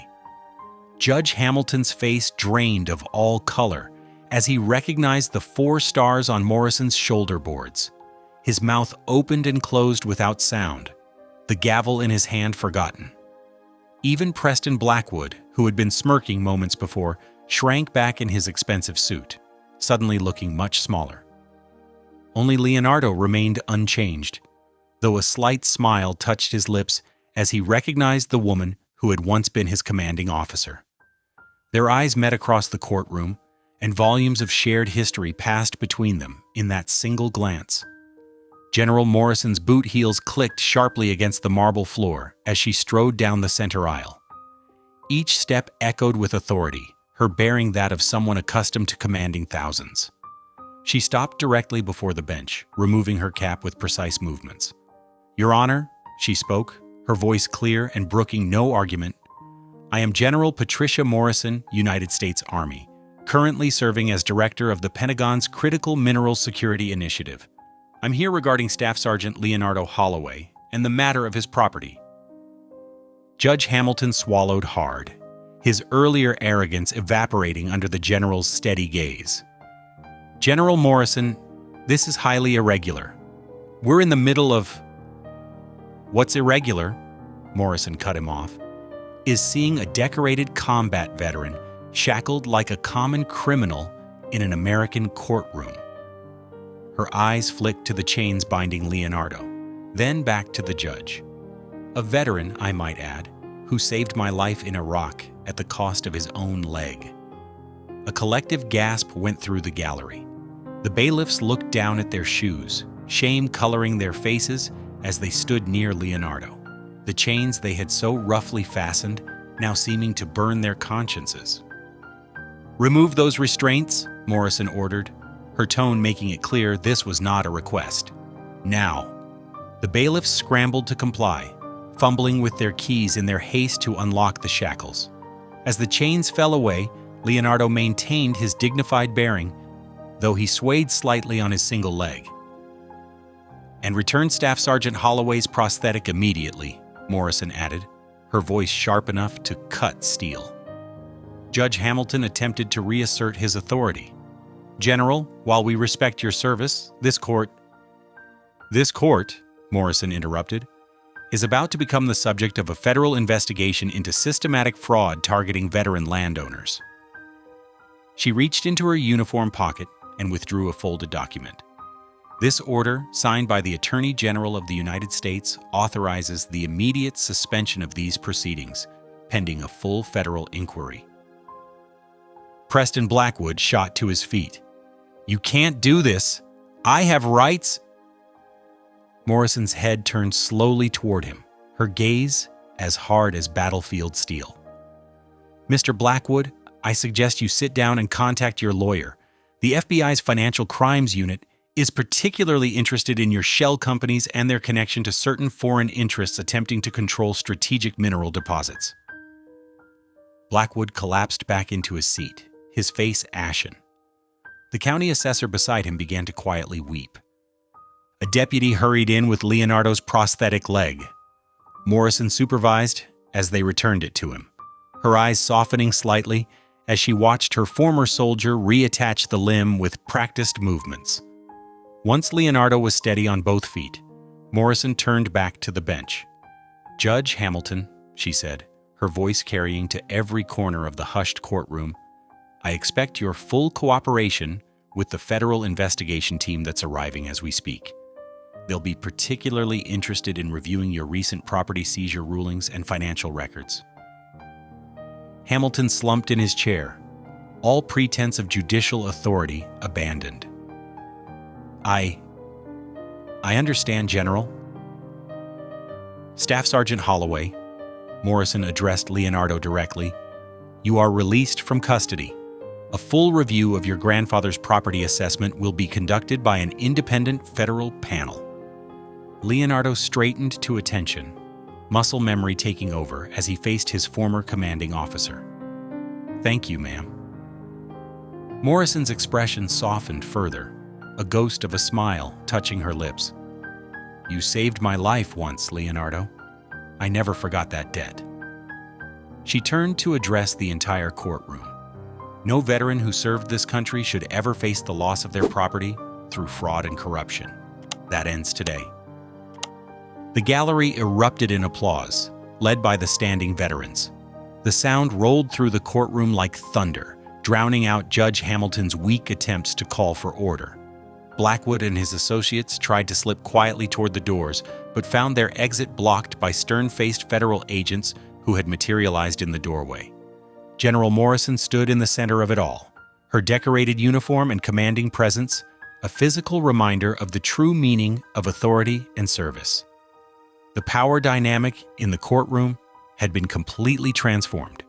Judge Hamilton's face drained of all color as he recognized the 4 stars on Morrison's shoulder boards. His mouth opened and closed without sound, the gavel in his hand forgotten. Even Preston Blackwood, who had been smirking moments before, shrank back in his expensive suit, suddenly looking much smaller. Only Leonardo remained unchanged, though a slight smile touched his lips as he recognized the woman who had once been his commanding officer. Their eyes met across the courtroom, and volumes of shared history passed between them in that single glance. General Morrison's boot heels clicked sharply against the marble floor as she strode down the center aisle. Each step echoed with authority, her bearing that of someone accustomed to commanding thousands. She stopped directly before the bench, removing her cap with precise movements. "Your Honor," she spoke, her voice clear and brooking no argument, "I am General Patricia Morrison, United States Army, currently serving as Director of the Pentagon's Critical Minerals Security Initiative. I'm here regarding Staff Sergeant Leonardo Holloway and the matter of his property." Judge Hamilton swallowed hard, his earlier arrogance evaporating under the general's steady gaze. "General Morrison, this is highly irregular. We're in the middle of—" "What's irregular," Morrison cut him off, "is seeing a decorated combat veteran shackled like a common criminal in an American courtroom." Her eyes flicked to the chains binding Leonardo, then back to the judge. "A veteran, I might add, who saved my life in Iraq at the cost of his own leg." A collective gasp went through the gallery. The bailiffs looked down at their shoes, shame coloring their faces as they stood near Leonardo, the chains they had so roughly fastened now seeming to burn their consciences. "Remove those restraints," Morrison ordered, her tone making it clear this was not a request. "Now." The bailiffs scrambled to comply, fumbling with their keys in their haste to unlock the shackles. As the chains fell away, Leonardo maintained his dignified bearing, though he swayed slightly on his single leg. "And return Staff Sergeant Holloway's prosthetic immediately," Morrison added, her voice sharp enough to cut steel. Judge Hamilton attempted to reassert his authority. "General, while we respect your service, this court," Morrison interrupted, "is about to become the subject of a federal investigation into systematic fraud targeting veteran landowners." She reached into her uniform pocket and withdrew a folded document. "This order, signed by the Attorney General of the United States, authorizes the immediate suspension of these proceedings, pending a full federal inquiry." Preston Blackwood shot to his feet. "You can't do this! I have rights!" Morrison's head turned slowly toward him, her gaze as hard as battlefield steel. "Mr. Blackwood, I suggest you sit down and contact your lawyer. The FBI's Financial Crimes Unit is particularly interested in your shell companies and their connection to certain foreign interests attempting to control strategic mineral deposits." Blackwood collapsed back into his seat, his face ashen. The county assessor beside him began to quietly weep. A deputy hurried in with Leonardo's prosthetic leg. Morrison supervised as they returned it to him, her eyes softening slightly as she watched her former soldier reattach the limb with practiced movements. Once Leonardo was steady on both feet, Morrison turned back to the bench. "Judge Hamilton," she said, her voice carrying to every corner of the hushed courtroom, "I expect your full cooperation with the federal investigation team that's arriving as we speak. They'll be particularly interested in reviewing your recent property seizure rulings and financial records." Hamilton slumped in his chair, all pretense of judicial authority abandoned. I understand, General." "Staff Sergeant Holloway," Morrison addressed Leonardo directly, "you are released from custody. A full review of your grandfather's property assessment will be conducted by an independent federal panel." Leonardo straightened to attention, muscle memory taking over as he faced his former commanding officer. "Thank you, ma'am." Morrison's expression softened further, a ghost of a smile touching her lips. "You saved my life once, Leonardo. I never forgot that debt." She turned to address the entire courtroom. No veteran who served this country should ever face the loss of their property through fraud and corruption. That ends today. The gallery erupted in applause, led by the standing veterans. The sound rolled through the courtroom like thunder, drowning out Judge Hamilton's weak attempts to call for order. Blackwood and his associates tried to slip quietly toward the doors, but found their exit blocked by stern-faced federal agents who had materialized in the doorway. General Morrison stood in the center of it all, her decorated uniform and commanding presence, a physical reminder of the true meaning of authority and service. The power dynamic in the courtroom had been completely transformed.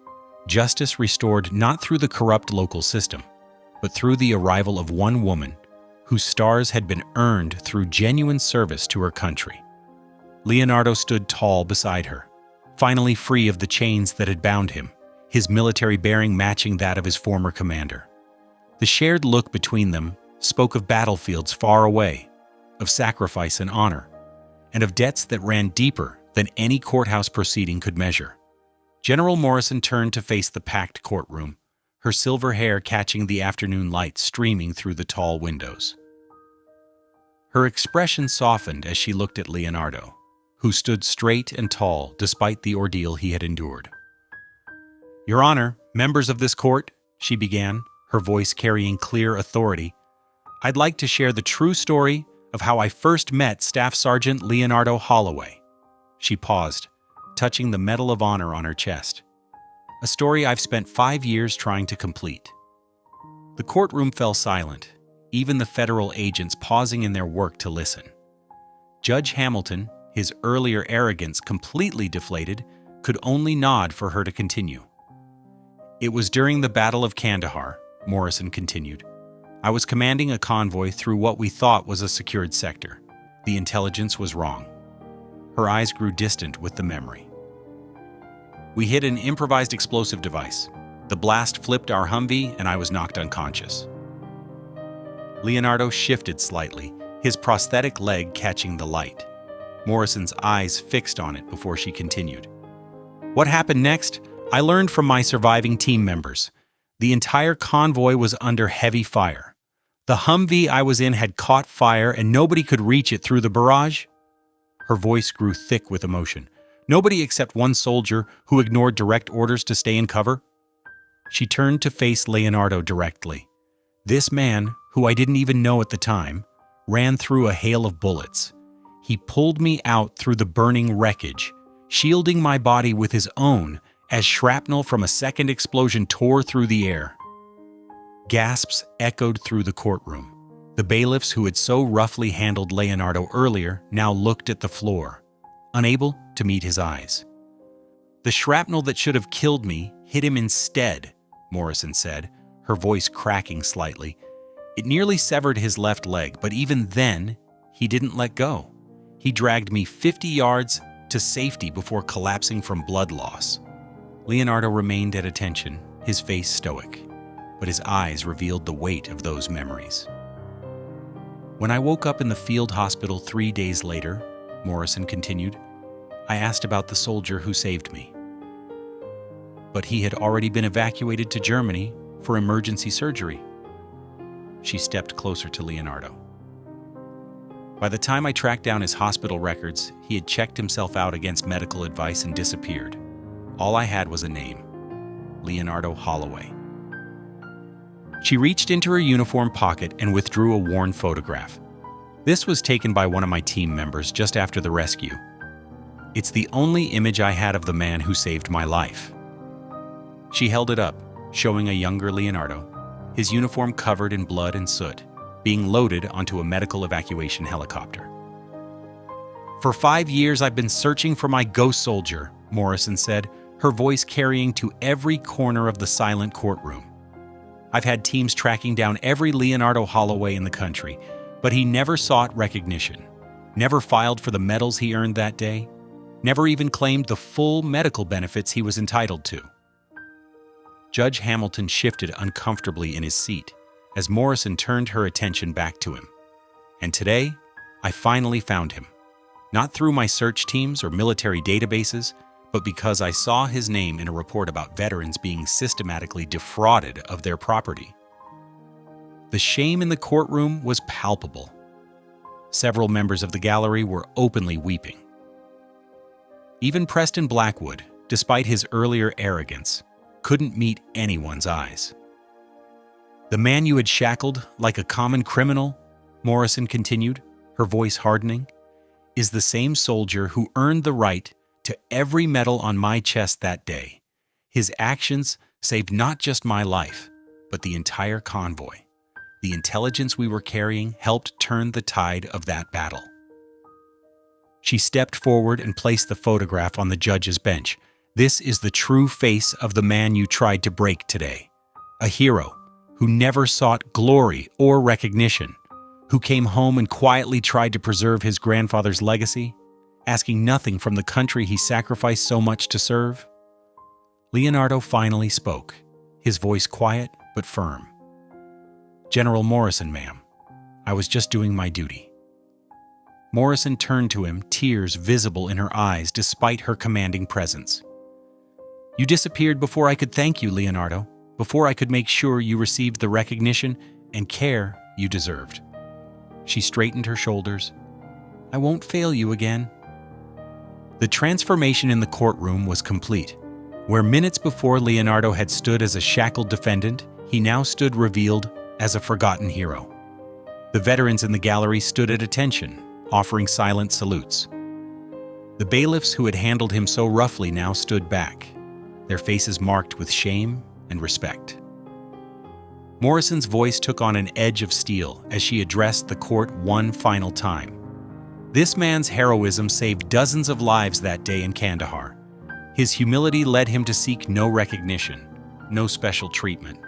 Justice restored not through the corrupt local system, but through the arrival of one woman whose stars had been earned through genuine service to her country. Leonardo stood tall beside her, finally free of the chains that had bound him, his military bearing matching that of his former commander. The shared look between them spoke of battlefields far away, of sacrifice and honor, and of debts that ran deeper than any courthouse proceeding could measure. General Morrison turned to face the packed courtroom, her silver hair catching the afternoon light streaming through the tall windows. Her expression softened as she looked at Leonardo, who stood straight and tall despite the ordeal he had endured. "Your Honor, members of this court," she began, her voice carrying clear authority, "I'd like to share the true story of how I first met Staff Sergeant Leonardo Holloway." She paused, touching the Medal of Honor on her chest. "A story I've spent 5 years trying to complete." The courtroom fell silent, even the federal agents pausing in their work to listen. Judge Hamilton, his earlier arrogance completely deflated, could only nod for her to continue. It was during the Battle of Kandahar, Morrison continued. I was commanding a convoy through what we thought was a secured sector. The intelligence was wrong. Her eyes grew distant with the memory. We hit an improvised explosive device. The blast flipped our Humvee and I was knocked unconscious. Leonardo shifted slightly, his prosthetic leg catching the light. Morrison's eyes fixed on it before she continued. What happened next? I learned from my surviving team members. The entire convoy was under heavy fire. The Humvee I was in had caught fire and nobody could reach it through the barrage. Her voice grew thick with emotion. Nobody except one soldier who ignored direct orders to stay in cover. She turned to face Leonardo directly. This man, who I didn't even know at the time, ran through a hail of bullets. He pulled me out through the burning wreckage, shielding my body with his own as shrapnel from a second explosion tore through the air. Gasps echoed through the courtroom. The bailiffs who had so roughly handled Leonardo earlier now looked at the floor, unable to meet his eyes. The shrapnel that should have killed me hit him instead, Morrison said, her voice cracking slightly. It nearly severed his left leg, but even then, he didn't let go. He dragged me 50 yards to safety before collapsing from blood loss. Leonardo remained at attention, his face stoic, but his eyes revealed the weight of those memories. When I woke up in the field hospital 3 days later, Morrison continued, I asked about the soldier who saved me. But he had already been evacuated to Germany for emergency surgery. She stepped closer to Leonardo. By the time I tracked down his hospital records, he had checked himself out against medical advice and disappeared. All I had was a name, Leonardo Holloway. She reached into her uniform pocket and withdrew a worn photograph. This was taken by one of my team members just after the rescue. It's the only image I had of the man who saved my life. She held it up, showing a younger Leonardo, his uniform covered in blood and soot, being loaded onto a medical evacuation helicopter. For 5 years I've been searching for my ghost soldier, Morrison said, her voice carrying to every corner of the silent courtroom. I've had teams tracking down every Leonardo Holloway in the country, but he never sought recognition, never filed for the medals he earned that day, never even claimed the full medical benefits he was entitled to. Judge Hamilton shifted uncomfortably in his seat as Morrison turned her attention back to him. And today, I finally found him, not through my search teams or military databases, but because I saw his name in a report about veterans being systematically defrauded of their property. The shame in the courtroom was palpable. Several members of the gallery were openly weeping. Even Preston Blackwood, despite his earlier arrogance, couldn't meet anyone's eyes. The man you had shackled like a common criminal, Morrison continued, her voice hardening, is the same soldier who earned the right to every medal on my chest that day. His actions saved not just my life, but the entire convoy. The intelligence we were carrying helped turn the tide of that battle. She stepped forward and placed the photograph on the judge's bench. This is the true face of the man you tried to break today. A hero who never sought glory or recognition, who came home and quietly tried to preserve his grandfather's legacy, asking nothing from the country he sacrificed so much to serve. Leonardo finally spoke, his voice quiet but firm. General Morrison, ma'am, I was just doing my duty. Morrison turned to him, tears visible in her eyes despite her commanding presence. You disappeared before I could thank you, Leonardo, before I could make sure you received the recognition and care you deserved. She straightened her shoulders. I won't fail you again. The transformation in the courtroom was complete. Where minutes before Leonardo had stood as a shackled defendant, he now stood revealed as a forgotten hero. The veterans in the gallery stood at attention, offering silent salutes. The bailiffs who had handled him so roughly now stood back, their faces marked with shame and respect. Morrison's voice took on an edge of steel as she addressed the court one final time. This man's heroism saved dozens of lives that day in Kandahar. His humility led him to seek no recognition, no special treatment.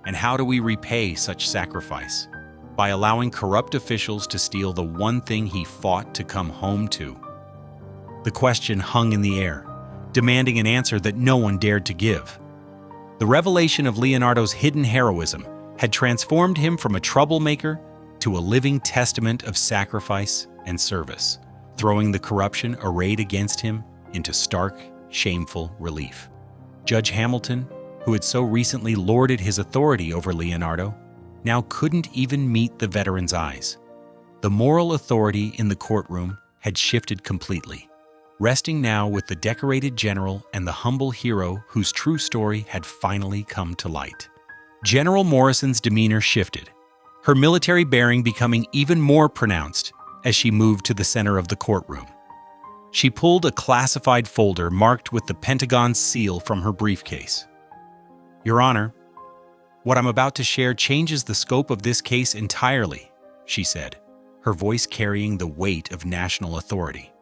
And how do we repay such sacrifice? By allowing corrupt officials to steal the one thing he fought to come home to. The question hung in the air, demanding an answer that no one dared to give. The revelation of Leonardo's hidden heroism had transformed him from a troublemaker to a living testament of sacrifice and service, throwing the corruption arrayed against him into stark, shameful relief. Judge Hamilton, who had so recently lorded his authority over Leonardo, now couldn't even meet the veteran's eyes. The moral authority in the courtroom had shifted completely, resting now with the decorated general and the humble hero whose true story had finally come to light. General Morrison's demeanor shifted, her military bearing becoming even more pronounced as she moved to the center of the courtroom. She pulled a classified folder marked with the Pentagon's seal from her briefcase. "Your Honor, what I'm about to share changes the scope of this case entirely," she said, her voice carrying the weight of national authority.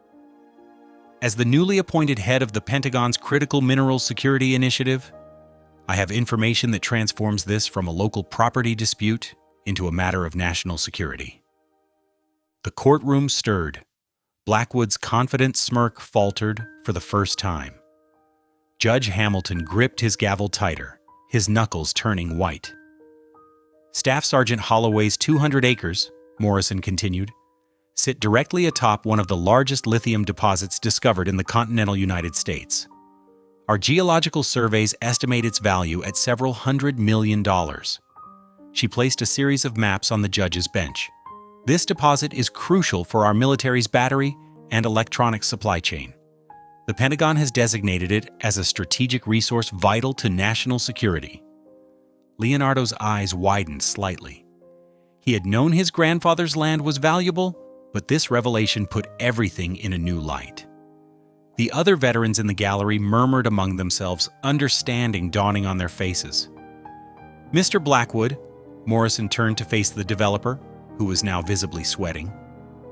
"As the newly appointed head of the Pentagon's Critical Minerals Security Initiative, I have information that transforms this from a local property dispute into a matter of national security." The courtroom stirred. Blackwood's confident smirk faltered for the first time. Judge Hamilton gripped his gavel tighter, his knuckles turning white. "Staff Sergeant Holloway's 200 acres," Morrison continued, "sit directly atop one of the largest lithium deposits discovered in the continental United States. Our geological surveys estimate its value at several $100 million. She placed a series of maps on the judge's bench. "This deposit is crucial for our military's battery and electronic supply chain. The Pentagon has designated it as a strategic resource vital to national security." Leonardo's eyes widened slightly. He had known his grandfather's land was valuable, but this revelation put everything in a new light. The other veterans in the gallery murmured among themselves, understanding dawning on their faces. "Mr. Blackwood," Morrison turned to face the developer, who was now visibly sweating,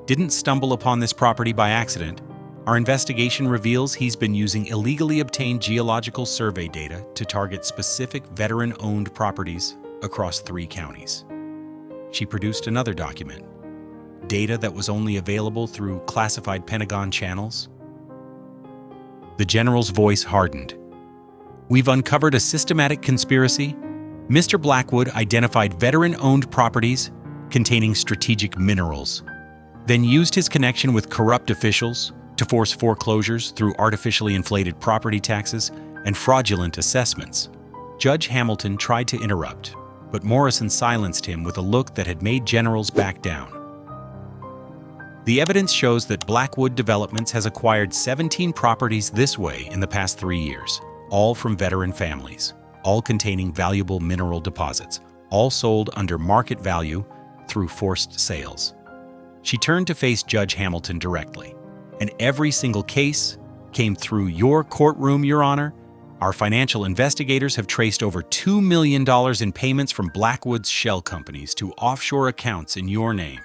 "didn't stumble upon this property by accident. Our investigation reveals he's been using illegally obtained geological survey data to target specific veteran-owned properties across 3 counties. She produced another document, data that was only available through classified Pentagon channels. The general's voice hardened. "We've uncovered a systematic conspiracy. Mr. Blackwood identified veteran-owned properties containing strategic minerals, then used his connection with corrupt officials to force foreclosures through artificially inflated property taxes and fraudulent assessments." Judge Hamilton tried to interrupt, but Morrison silenced him with a look that had made generals back down. "The evidence shows that Blackwood Developments has acquired 17 properties this way in the past 3 years, all from veteran families, all containing valuable mineral deposits, all sold under market value through forced sales." She turned to face Judge Hamilton directly. "And every single case came through your courtroom, Your Honor. Our financial investigators have traced over $2 million in payments from Blackwood's shell companies to offshore accounts in your name."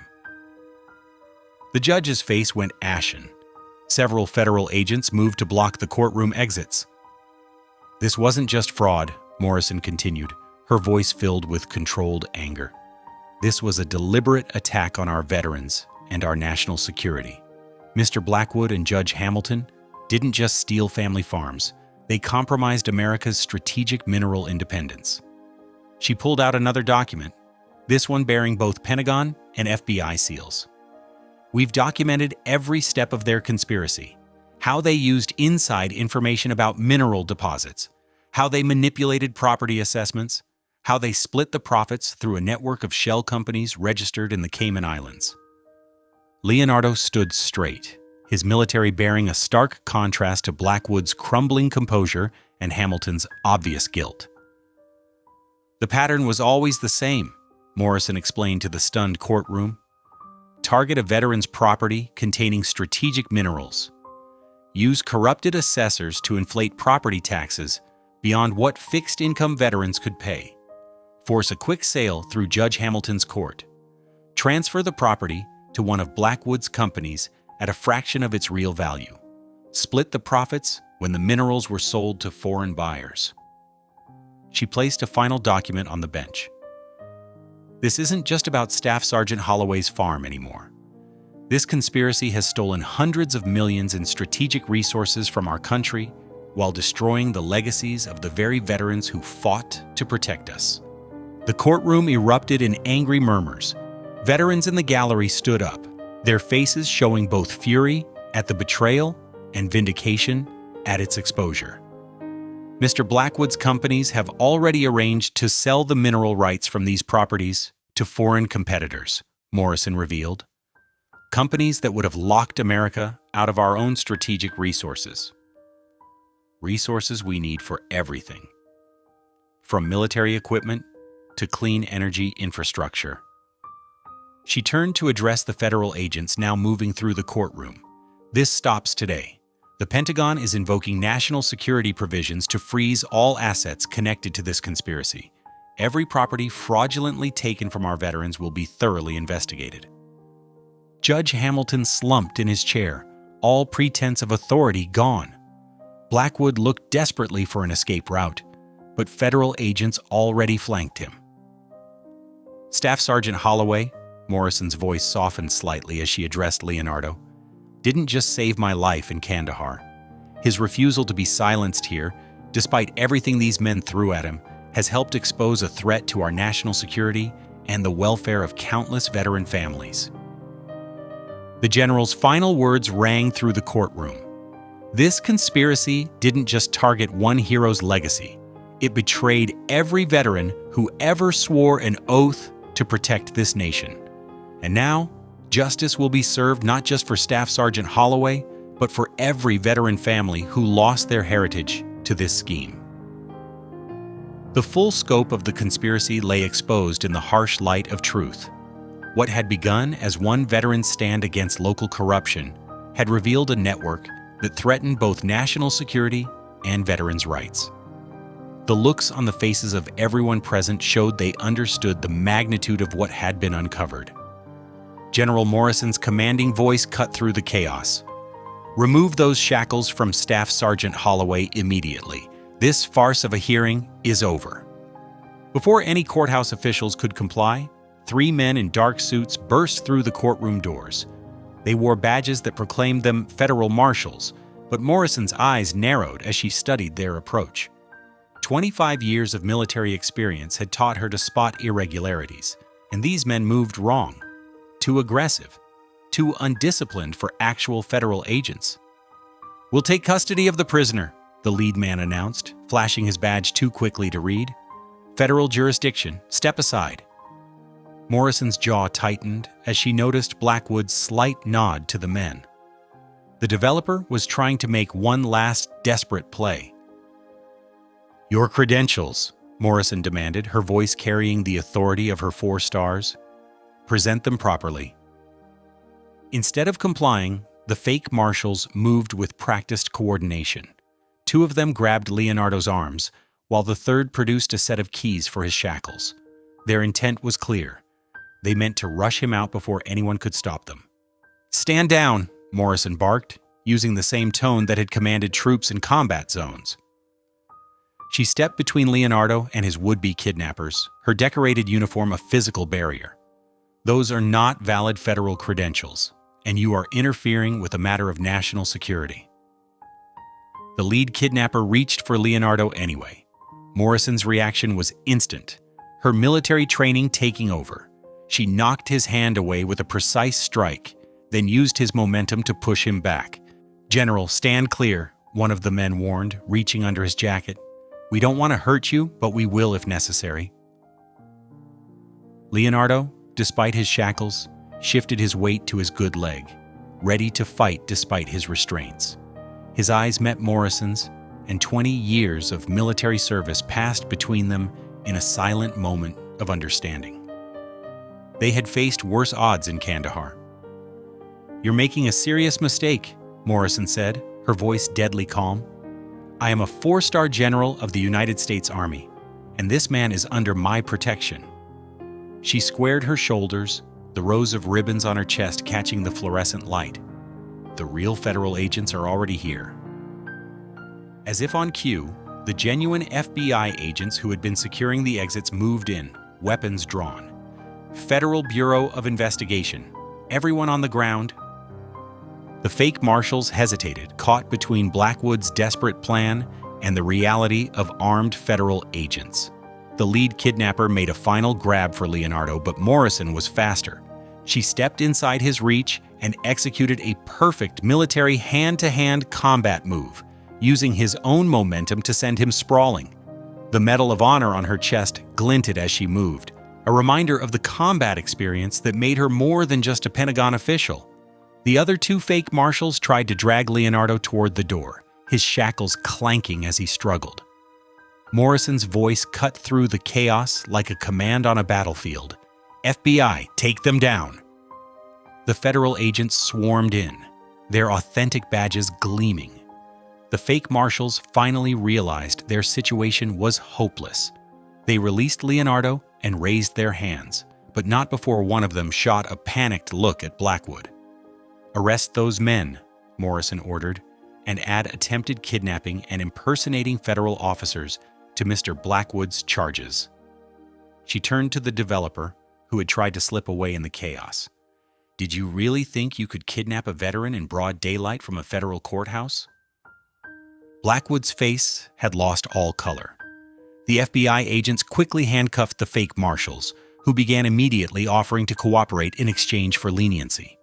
The judge's face went ashen. Several federal agents moved to block the courtroom exits. "This wasn't just fraud," Morrison continued, her voice filled with controlled anger. "This was a deliberate attack on our veterans and our national security. Mr. Blackwood and Judge Hamilton didn't just steal family farms, they compromised America's strategic mineral independence." She pulled out another document, this one bearing both Pentagon and FBI seals. "We've documented every step of their conspiracy, how they used inside information about mineral deposits, how they manipulated property assessments, how they split the profits through a network of shell companies registered in the Cayman Islands." Leonardo stood straight, his military bearing a stark contrast to Blackwood's crumbling composure and Hamilton's obvious guilt. "The pattern was always the same," Morrison explained to the stunned courtroom. "Target a veteran's property containing strategic minerals. Use corrupted assessors to inflate property taxes beyond what fixed-income veterans could pay. Force a quick sale through Judge Hamilton's court. Transfer the property to one of Blackwood's companies at a fraction of its real value. Split the profits when the minerals were sold to foreign buyers." She placed a final document on the bench. This isn't just about Staff Sergeant Holloway's farm anymore. This conspiracy has stolen hundreds of millions in strategic resources from our country while destroying the legacies of the very veterans who fought to protect us. The courtroom erupted in angry murmurs. Veterans in the gallery stood up, their faces showing both fury at the betrayal and vindication at its exposure. Mr. Blackwood's companies have already arranged to sell the mineral rights from these properties to foreign competitors, Morrison revealed. Companies that would have locked America out of our own strategic resources. Resources we need for everything, from military equipment to clean energy infrastructure. She turned to address the federal agents now moving through the courtroom. This stops today. The Pentagon is invoking national security provisions to freeze all assets connected to this conspiracy. Every property fraudulently taken from our veterans will be thoroughly investigated. Judge Hamilton slumped in his chair, all pretense of authority gone. Blackwood looked desperately for an escape route, but federal agents already flanked him. Staff Sergeant Holloway, Morrison's voice softened slightly as she addressed Leonardo, didn't just save my life in Kandahar. His refusal to be silenced here, despite everything these men threw at him, has helped expose a threat to our national security and the welfare of countless veteran families. The general's final words rang through the courtroom. This conspiracy didn't just target one hero's legacy. It betrayed every veteran who ever swore an oath to protect this nation. And now, justice will be served not just for Staff Sergeant Holloway, but for every veteran family who lost their heritage to this scheme. The full scope of the conspiracy lay exposed in the harsh light of truth. What had begun as one veteran's stand against local corruption had revealed a network that threatened both national security and veterans' rights. The looks on the faces of everyone present showed they understood the magnitude of what had been uncovered. General Morrison's commanding voice cut through the chaos. Remove those shackles from Staff Sergeant Holloway immediately. This farce of a hearing is over. Before any courthouse officials could comply, 3 men in dark suits burst through the courtroom doors. They wore badges that proclaimed them federal marshals, but Morrison's eyes narrowed as she studied their approach. 25 years of military experience had taught her to spot irregularities, and these men moved wrong. Too aggressive, too undisciplined for actual federal agents. "We'll take custody of the prisoner," the lead man announced, flashing his badge too quickly to read. "Federal jurisdiction, step aside." Morrison's jaw tightened as she noticed Blackwood's slight nod to the men. The developer was trying to make one last desperate play. "Your credentials," Morrison demanded, her voice carrying the authority of her 4 stars. "Present them properly." Instead of complying, the fake marshals moved with practiced coordination. 2 of them grabbed Leonardo's arms, while the third produced a set of keys for his shackles. Their intent was clear. They meant to rush him out before anyone could stop them. "Stand down," Morrison barked, using the same tone that had commanded troops in combat zones. She stepped between Leonardo and his would-be kidnappers, her decorated uniform a physical barrier. "Those are not valid federal credentials, and you are interfering with a matter of national security." The lead kidnapper reached for Leonardo anyway. Morrison's reaction was instant, her military training taking over. She knocked his hand away with a precise strike, then used his momentum to push him back. "General, stand clear," one of the men warned, reaching under his jacket. "We don't want to hurt you, but we will if necessary." Leonardo, despite his shackles, shifted his weight to his good leg, ready to fight despite his restraints. His eyes met Morrison's, and 20 years of military service passed between them in a silent moment of understanding. They had faced worse odds in Kandahar. "You're making a serious mistake," Morrison said, her voice deadly calm. "I am a 4-star general of the United States Army, and this man is under my protection." She squared her shoulders, the rows of ribbons on her chest catching the fluorescent light. "The real federal agents are already here." As if on cue, The genuine FBI agents who had been securing the exits moved in, weapons drawn. Federal Bureau of Investigation. Everyone on the ground. The fake marshals hesitated, caught between Blackwood's desperate plan and the reality of armed federal agents. The lead kidnapper made a final grab for Leonardo, but Morrison was faster. She stepped inside his reach and executed a perfect military hand-to-hand combat move, using his own momentum to send him sprawling. The Medal of Honor on her chest glinted as she moved, a reminder of the combat experience that made her more than just a Pentagon official. The other two fake marshals tried to drag Leonardo toward the door, his shackles clanking as he struggled. Morrison's voice cut through the chaos like a command on a battlefield. FBI, take them down. The federal agents swarmed in, their authentic badges gleaming. The fake marshals finally realized their situation was hopeless. They released Leonardo and raised their hands, but not before one of them shot a panicked look at Blackwood. Arrest those men, Morrison ordered, and add attempted kidnapping and impersonating federal officers to Mr. Blackwood's charges. She turned to the developer, who had tried to slip away in the chaos. Did you really think you could kidnap a veteran in broad daylight from a federal courthouse? Blackwood's face had lost all color. The FBI agents quickly handcuffed the fake marshals, who began immediately offering to cooperate in exchange for leniency.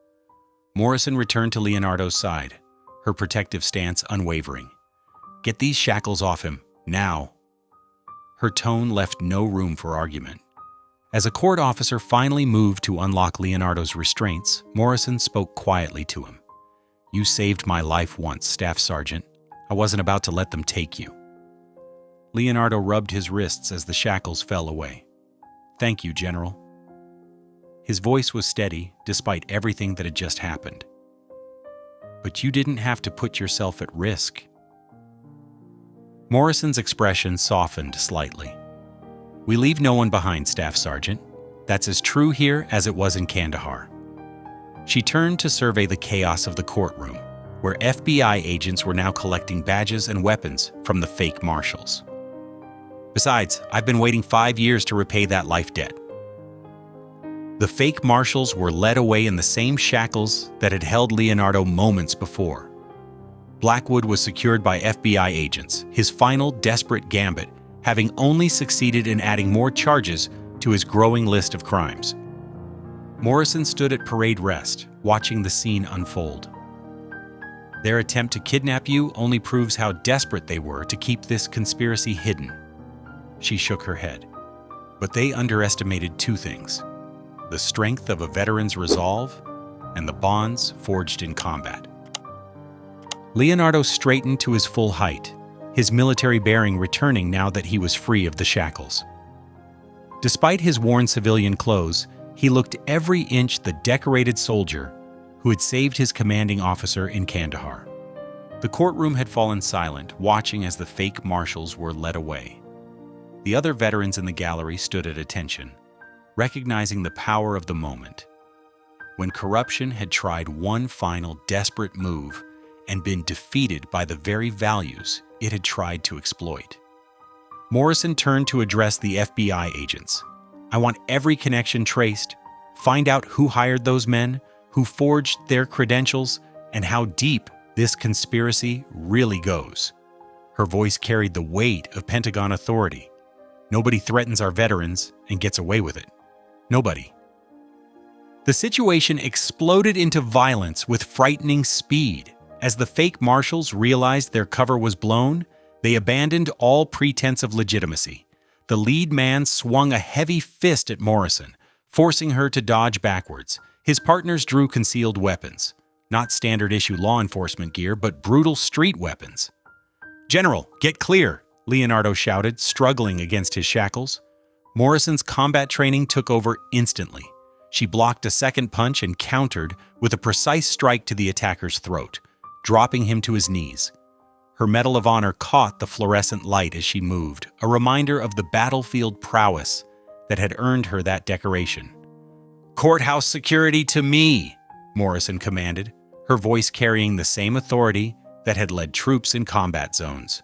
Morrison returned to Leonardo's side, her protective stance unwavering. Get these shackles off him, now. Her tone left no room for argument. As a court officer finally moved to unlock Leonardo's restraints, Morrison spoke quietly to him. You saved my life once, Staff Sergeant. I wasn't about to let them take you. Leonardo rubbed his wrists as the shackles fell away. Thank you, General. His voice was steady, despite everything that had just happened. But you didn't have to put yourself at risk. Morrison's expression softened slightly. We leave no one behind, Staff Sergeant. That's as true here as it was in Kandahar. She turned to survey the chaos of the courtroom, where FBI agents were now collecting badges and weapons from the fake marshals. Besides, I've been waiting 5 years to repay that life debt. The fake marshals were led away in the same shackles that had held Leonardo moments before. Blackwood was secured by FBI agents, his final desperate gambit having only succeeded in adding more charges to his growing list of crimes. Morrison stood at parade rest, watching the scene unfold. Their attempt to kidnap you only proves how desperate they were to keep this conspiracy hidden. She shook her head. But they underestimated two things: the strength of a veteran's resolve and the bonds forged in combat. Leonardo straightened to his full height, his military bearing returning now that he was free of the shackles. Despite his worn civilian clothes, he looked every inch the decorated soldier who had saved his commanding officer in Kandahar. The courtroom had fallen silent, watching as the fake marshals were led away. The other veterans in the gallery stood at attention, recognizing the power of the moment. When corruption had tried one final desperate move and been defeated by the very values it had tried to exploit. Morrison turned to address the FBI agents. I want every connection traced, find out who hired those men, who forged their credentials, and how deep this conspiracy really goes. Her voice carried the weight of Pentagon authority. Nobody threatens our veterans and gets away with it. Nobody. The situation exploded into violence with frightening speed. As the fake marshals realized their cover was blown, they abandoned all pretense of legitimacy. The lead man swung a heavy fist at Morrison, forcing her to dodge backwards. His partners drew concealed weapons. Not standard-issue law enforcement gear, but brutal street weapons. General, get clear, Leonardo shouted, struggling against his shackles. Morrison's combat training took over instantly. She blocked a second punch and countered with a precise strike to the attacker's throat, dropping him to his knees. Her Medal of Honor caught the fluorescent light as she moved, a reminder of the battlefield prowess that had earned her that decoration. Courthouse security to me, Morrison commanded, her voice carrying the same authority that had led troops in combat zones.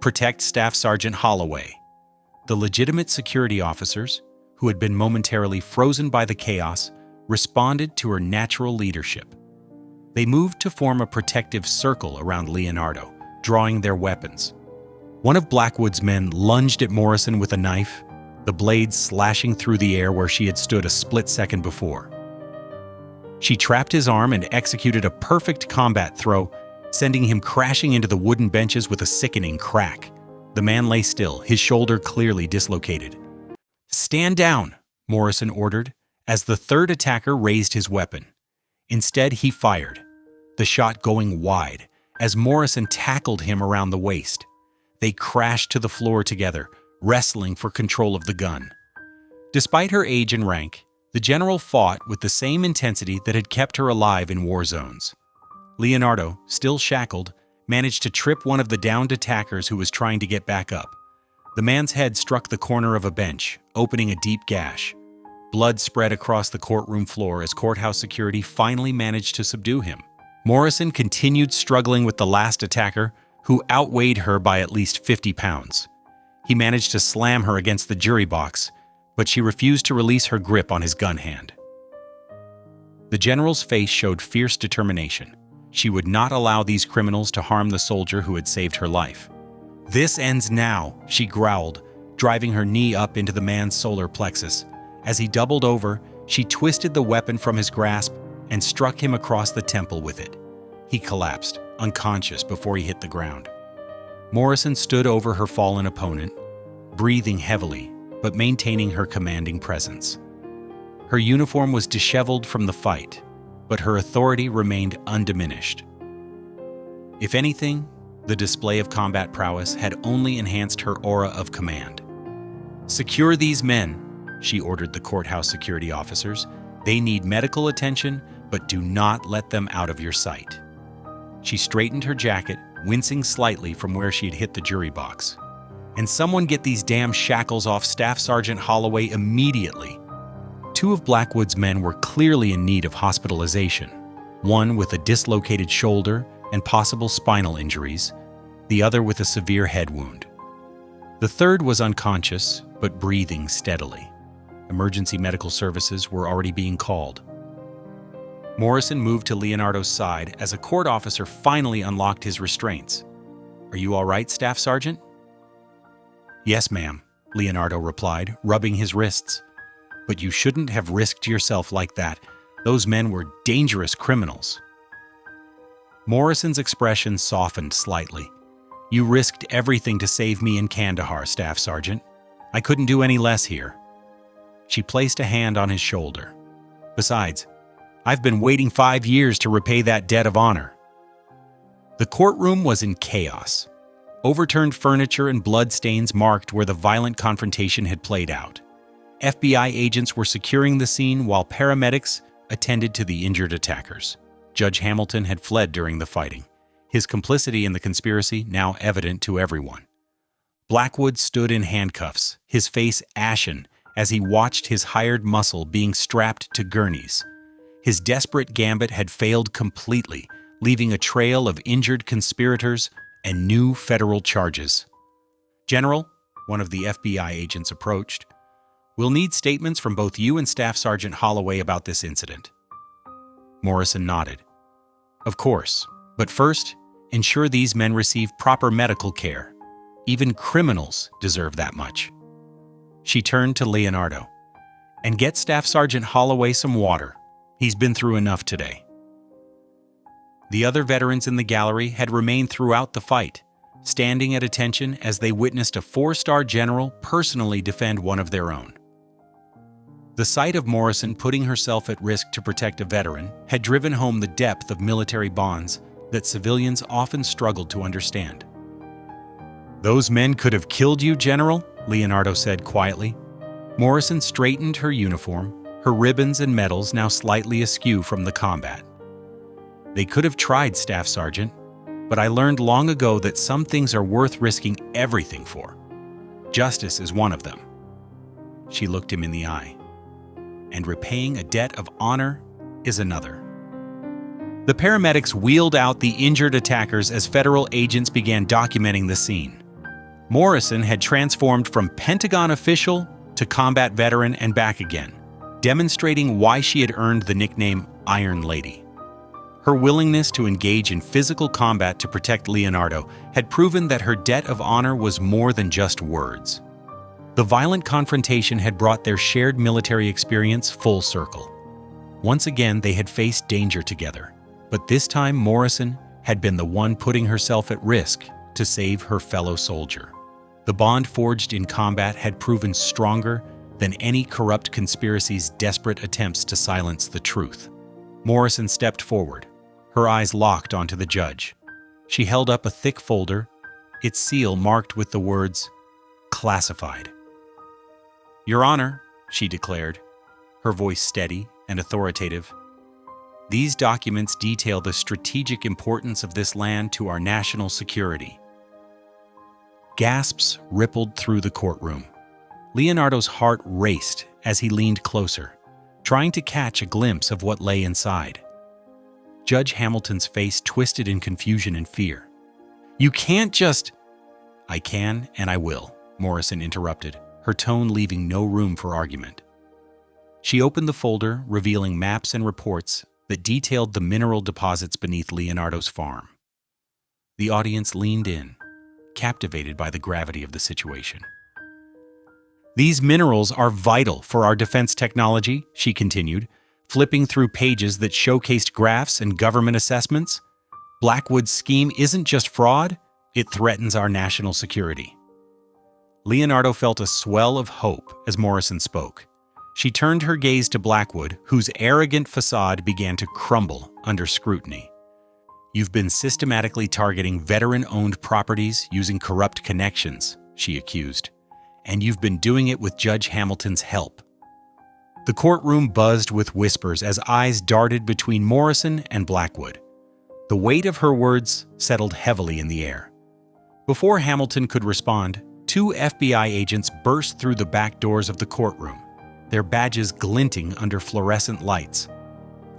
Protect Staff Sergeant Holloway. The legitimate security officers, who had been momentarily frozen by the chaos, responded to her natural leadership. They moved to form a protective circle around Leonardo, drawing their weapons. One of Blackwood's men lunged at Morrison with a knife, the blade slashing through the air where she had stood a split second before. She trapped his arm and executed a perfect combat throw, sending him crashing into the wooden benches with a sickening crack. The man lay still, his shoulder clearly dislocated. "Stand down," Morrison ordered, as the third attacker raised his weapon. Instead, he fired, the shot going wide, as Morrison tackled him around the waist. They crashed to the floor together, wrestling for control of the gun. Despite her age and rank, the general fought with the same intensity that had kept her alive in war zones. Leonardo, still shackled, managed to trip one of the downed attackers who was trying to get back up. The man's head struck the corner of a bench, opening a deep gash. Blood spread across the courtroom floor as courthouse security finally managed to subdue him. Morrison continued struggling with the last attacker, who outweighed her by at least 50 pounds. He managed to slam her against the jury box, but she refused to release her grip on his gun hand. The general's face showed fierce determination. She would not allow these criminals to harm the soldier who had saved her life. "This ends now," she growled, driving her knee up into the man's solar plexus. As he doubled over, she twisted the weapon from his grasp and struck him across the temple with it. He collapsed, unconscious before he hit the ground. Morrison stood over her fallen opponent, breathing heavily, but maintaining her commanding presence. Her uniform was disheveled from the fight, but her authority remained undiminished. If anything, the display of combat prowess had only enhanced her aura of command. "Secure these men," she ordered the courthouse security officers. "They need medical attention, but do not let them out of your sight." She straightened her jacket, wincing slightly from where she had hit the jury box. "And someone get these damn shackles off Staff Sergeant Holloway immediately." Two of Blackwood's men were clearly in need of hospitalization, one with a dislocated shoulder and possible spinal injuries, the other with a severe head wound. The third was unconscious, but breathing steadily. Emergency medical services were already being called. Morrison moved to Leonardo's side as a court officer finally unlocked his restraints. "Are you all right, Staff Sergeant?" "Yes, ma'am," Leonardo replied, rubbing his wrists. "But you shouldn't have risked yourself like that. Those men were dangerous criminals." Morrison's expression softened slightly. "You risked everything to save me in Kandahar, Staff Sergeant. I couldn't do any less here." She placed a hand on his shoulder. "Besides, I've been waiting 5 years to repay that debt of honor." The courtroom was in chaos. Overturned furniture and bloodstains marked where the violent confrontation had played out. FBI agents were securing the scene while paramedics attended to the injured attackers. Judge Hamilton had fled during the fighting, his complicity in the conspiracy now evident to everyone. Blackwood stood in handcuffs, his face ashen as he watched his hired muscle being strapped to gurneys. His desperate gambit had failed completely, leaving a trail of injured conspirators and new federal charges. "General," one of the FBI agents approached, "we'll need statements from both you and Staff Sergeant Holloway about this incident." Morrison nodded. "Of course, but first, ensure these men receive proper medical care. Even criminals deserve that much." She turned to Leonardo. "And get Staff Sergeant Holloway some water. He's been through enough today." The other veterans in the gallery had remained throughout the fight, standing at attention as they witnessed a 4-star general personally defend one of their own. The sight of Morrison putting herself at risk to protect a veteran had driven home the depth of military bonds that civilians often struggled to understand. "Those men could have killed you, General," Leonardo said quietly. Morrison straightened her uniform, her ribbons and medals now slightly askew from the combat. "They could have tried, Staff Sergeant, but I learned long ago that some things are worth risking everything for. Justice is one of them." She looked him in the eye. "And repaying a debt of honor is another." The paramedics wheeled out the injured attackers as federal agents began documenting the scene. Morrison had transformed from Pentagon official to combat veteran and back again, demonstrating why she had earned the nickname Iron Lady. Her willingness to engage in physical combat to protect Leonardo had proven that her debt of honor was more than just words. The violent confrontation had brought their shared military experience full circle. Once again, they had faced danger together, but this time Morrison had been the one putting herself at risk to save her fellow soldier. The bond forged in combat had proven stronger than any corrupt conspiracy's desperate attempts to silence the truth. Morrison stepped forward, her eyes locked onto the judge. She held up a thick folder, its seal marked with the words, "Classified." "Your Honor," she declared, her voice steady and authoritative, "these documents detail the strategic importance of this land to our national security." Gasps rippled through the courtroom. Leonardo's heart raced as he leaned closer, trying to catch a glimpse of what lay inside. Judge Hamilton's face twisted in confusion and fear. "You can't just—" "I can and I will," Morrison interrupted, her tone leaving no room for argument. She opened the folder, revealing maps and reports that detailed the mineral deposits beneath Leonardo's farm. The audience leaned in, captivated by the gravity of the situation. "These minerals are vital for our defense technology," she continued, flipping through pages that showcased graphs and government assessments. "Blackwood's scheme isn't just fraud, it threatens our national security." Leonardo felt a swell of hope as Morrison spoke. She turned her gaze to Blackwood, whose arrogant facade began to crumble under scrutiny. "You've been systematically targeting veteran-owned properties using corrupt connections," she accused, "and you've been doing it with Judge Hamilton's help." The courtroom buzzed with whispers as eyes darted between Morrison and Blackwood. The weight of her words settled heavily in the air. Before Hamilton could respond, 2 FBI agents burst through the back doors of the courtroom, their badges glinting under fluorescent lights.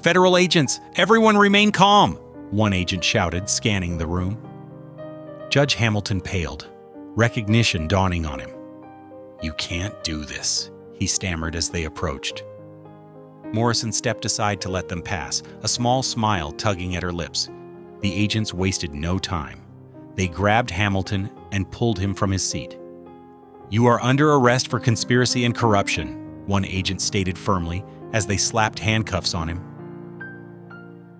"Federal agents, everyone remain calm!" one agent shouted, scanning the room. Judge Hamilton paled, recognition dawning on him. "You can't do this," he stammered as they approached. Morrison stepped aside to let them pass, a small smile tugging at her lips. The agents wasted no time. They grabbed Hamilton and pulled him from his seat. "You are under arrest for conspiracy and corruption," one agent stated firmly as they slapped handcuffs on him.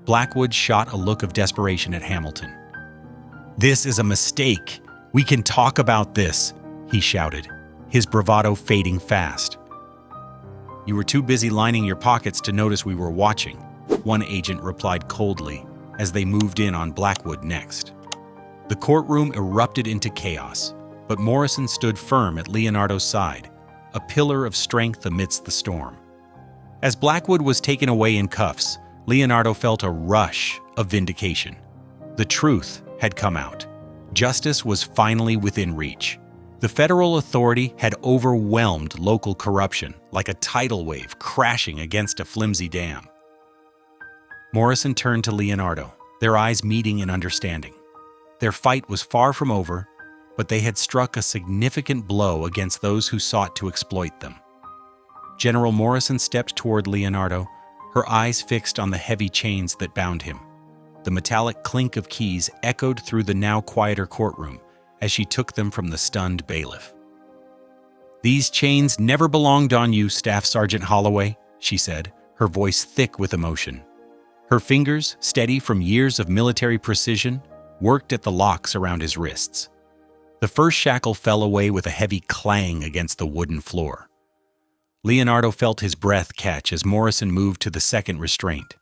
Blackwood shot a look of desperation at Hamilton. "This is a mistake. We can talk about this," he shouted, his bravado fading fast. "You were too busy lining your pockets to notice we were watching," one agent replied coldly as they moved in on Blackwood next. The courtroom erupted into chaos, but Morrison stood firm at Leonardo's side, a pillar of strength amidst the storm. As Blackwood was taken away in cuffs, Leonardo felt a rush of vindication. The truth had come out. Justice was finally within reach. The federal authority had overwhelmed local corruption like a tidal wave crashing against a flimsy dam. Morrison turned to Leonardo, their eyes meeting in understanding. Their fight was far from over, but they had struck a significant blow against those who sought to exploit them. General Morrison stepped toward Leonardo, her eyes fixed on the heavy chains that bound him. The metallic clink of keys echoed through the now quieter courtroom as she took them from the stunned bailiff. "These chains never belonged on you, Staff Sergeant Holloway," she said, her voice thick with emotion. Her fingers, steady from years of military precision, worked at the locks around his wrists. The first shackle fell away with a heavy clang against the wooden floor. Leonardo felt his breath catch as Morrison moved to the second restraint.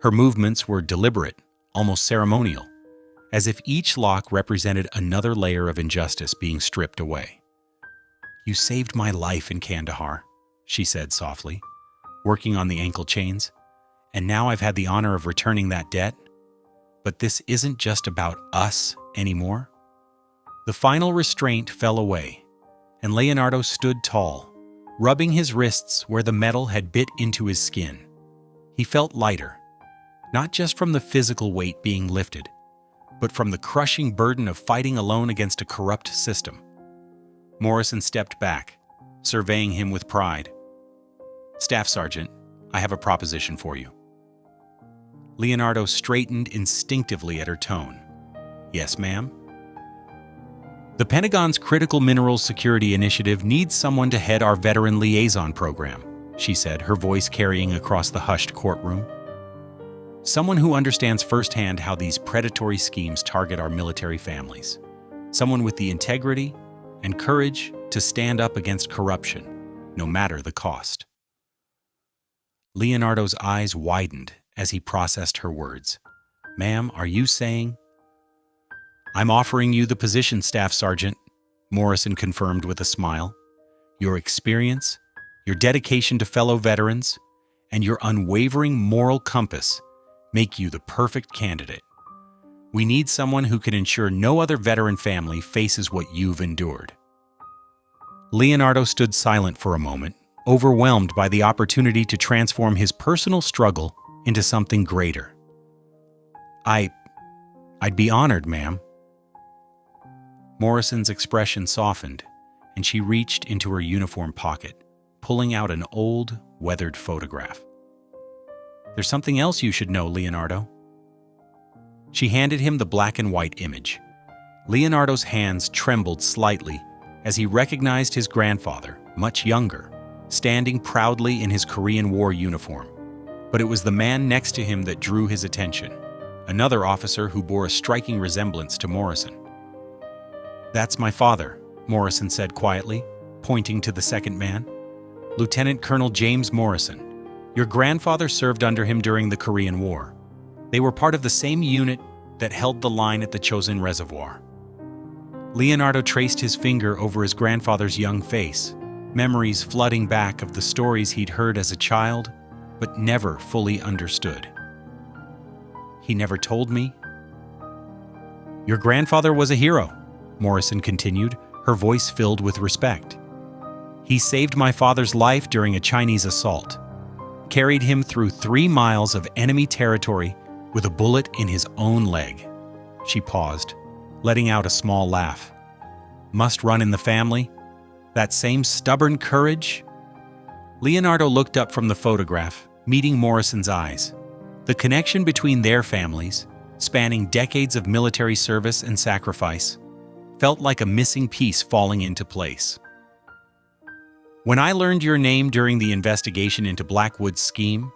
Her movements were deliberate, almost ceremonial, as if each lock represented another layer of injustice being stripped away. "You saved my life in Kandahar," she said softly, working on the ankle chains, "and now I've had the honor of returning that debt. But this isn't just about us anymore." The final restraint fell away, and Leonardo stood tall, rubbing his wrists where the metal had bit into his skin. He felt lighter, not just from the physical weight being lifted, but from the crushing burden of fighting alone against a corrupt system. Morrison stepped back, surveying him with pride. "Staff Sergeant, I have a proposition for you." Leonardo straightened instinctively at her tone. "Yes, ma'am?" "The Pentagon's Critical Minerals Security Initiative needs someone to head our Veteran Liaison Program," she said, her voice carrying across the hushed courtroom. "Someone who understands firsthand how these predatory schemes target our military families. Someone with the integrity and courage to stand up against corruption, no matter the cost." Leonardo's eyes widened as he processed her words. "Ma'am, are you saying—" "I'm offering you the position, Staff Sergeant," Morrison confirmed with a smile. "Your experience, your dedication to fellow veterans, and your unwavering moral compass make you the perfect candidate. We need someone who can ensure no other veteran family faces what you've endured." Leonardo stood silent for a moment, overwhelmed by the opportunity to transform his personal struggle into something greater. I'd be honored, ma'am." Morrison's expression softened, and she reached into her uniform pocket, pulling out an old, weathered photograph. "There's something else you should know, Leonardo." She handed him the black and white image. Leonardo's hands trembled slightly as he recognized his grandfather, much younger, standing proudly in his Korean War uniform. But it was the man next to him that drew his attention, another officer who bore a striking resemblance to Morrison. "That's my father," Morrison said quietly, pointing to the second man. "Lieutenant Colonel James Morrison. Your grandfather served under him during the Korean War. They were part of the same unit that held the line at the Chosin Reservoir." Leonardo traced his finger over his grandfather's young face, memories flooding back of the stories he'd heard as a child, but never fully understood. "He never told me." "Your grandfather was a hero," Morrison continued, her voice filled with respect. "He saved my father's life during a Chinese assault, carried him through 3 miles of enemy territory with a bullet in his own leg." She paused, letting out a small laugh. "Must run in the family? That same stubborn courage?" Leonardo looked up from the photograph, meeting Morrison's eyes. The connection between their families, spanning decades of military service and sacrifice, felt like a missing piece falling into place. "When I learned your name during the investigation into Blackwood's scheme,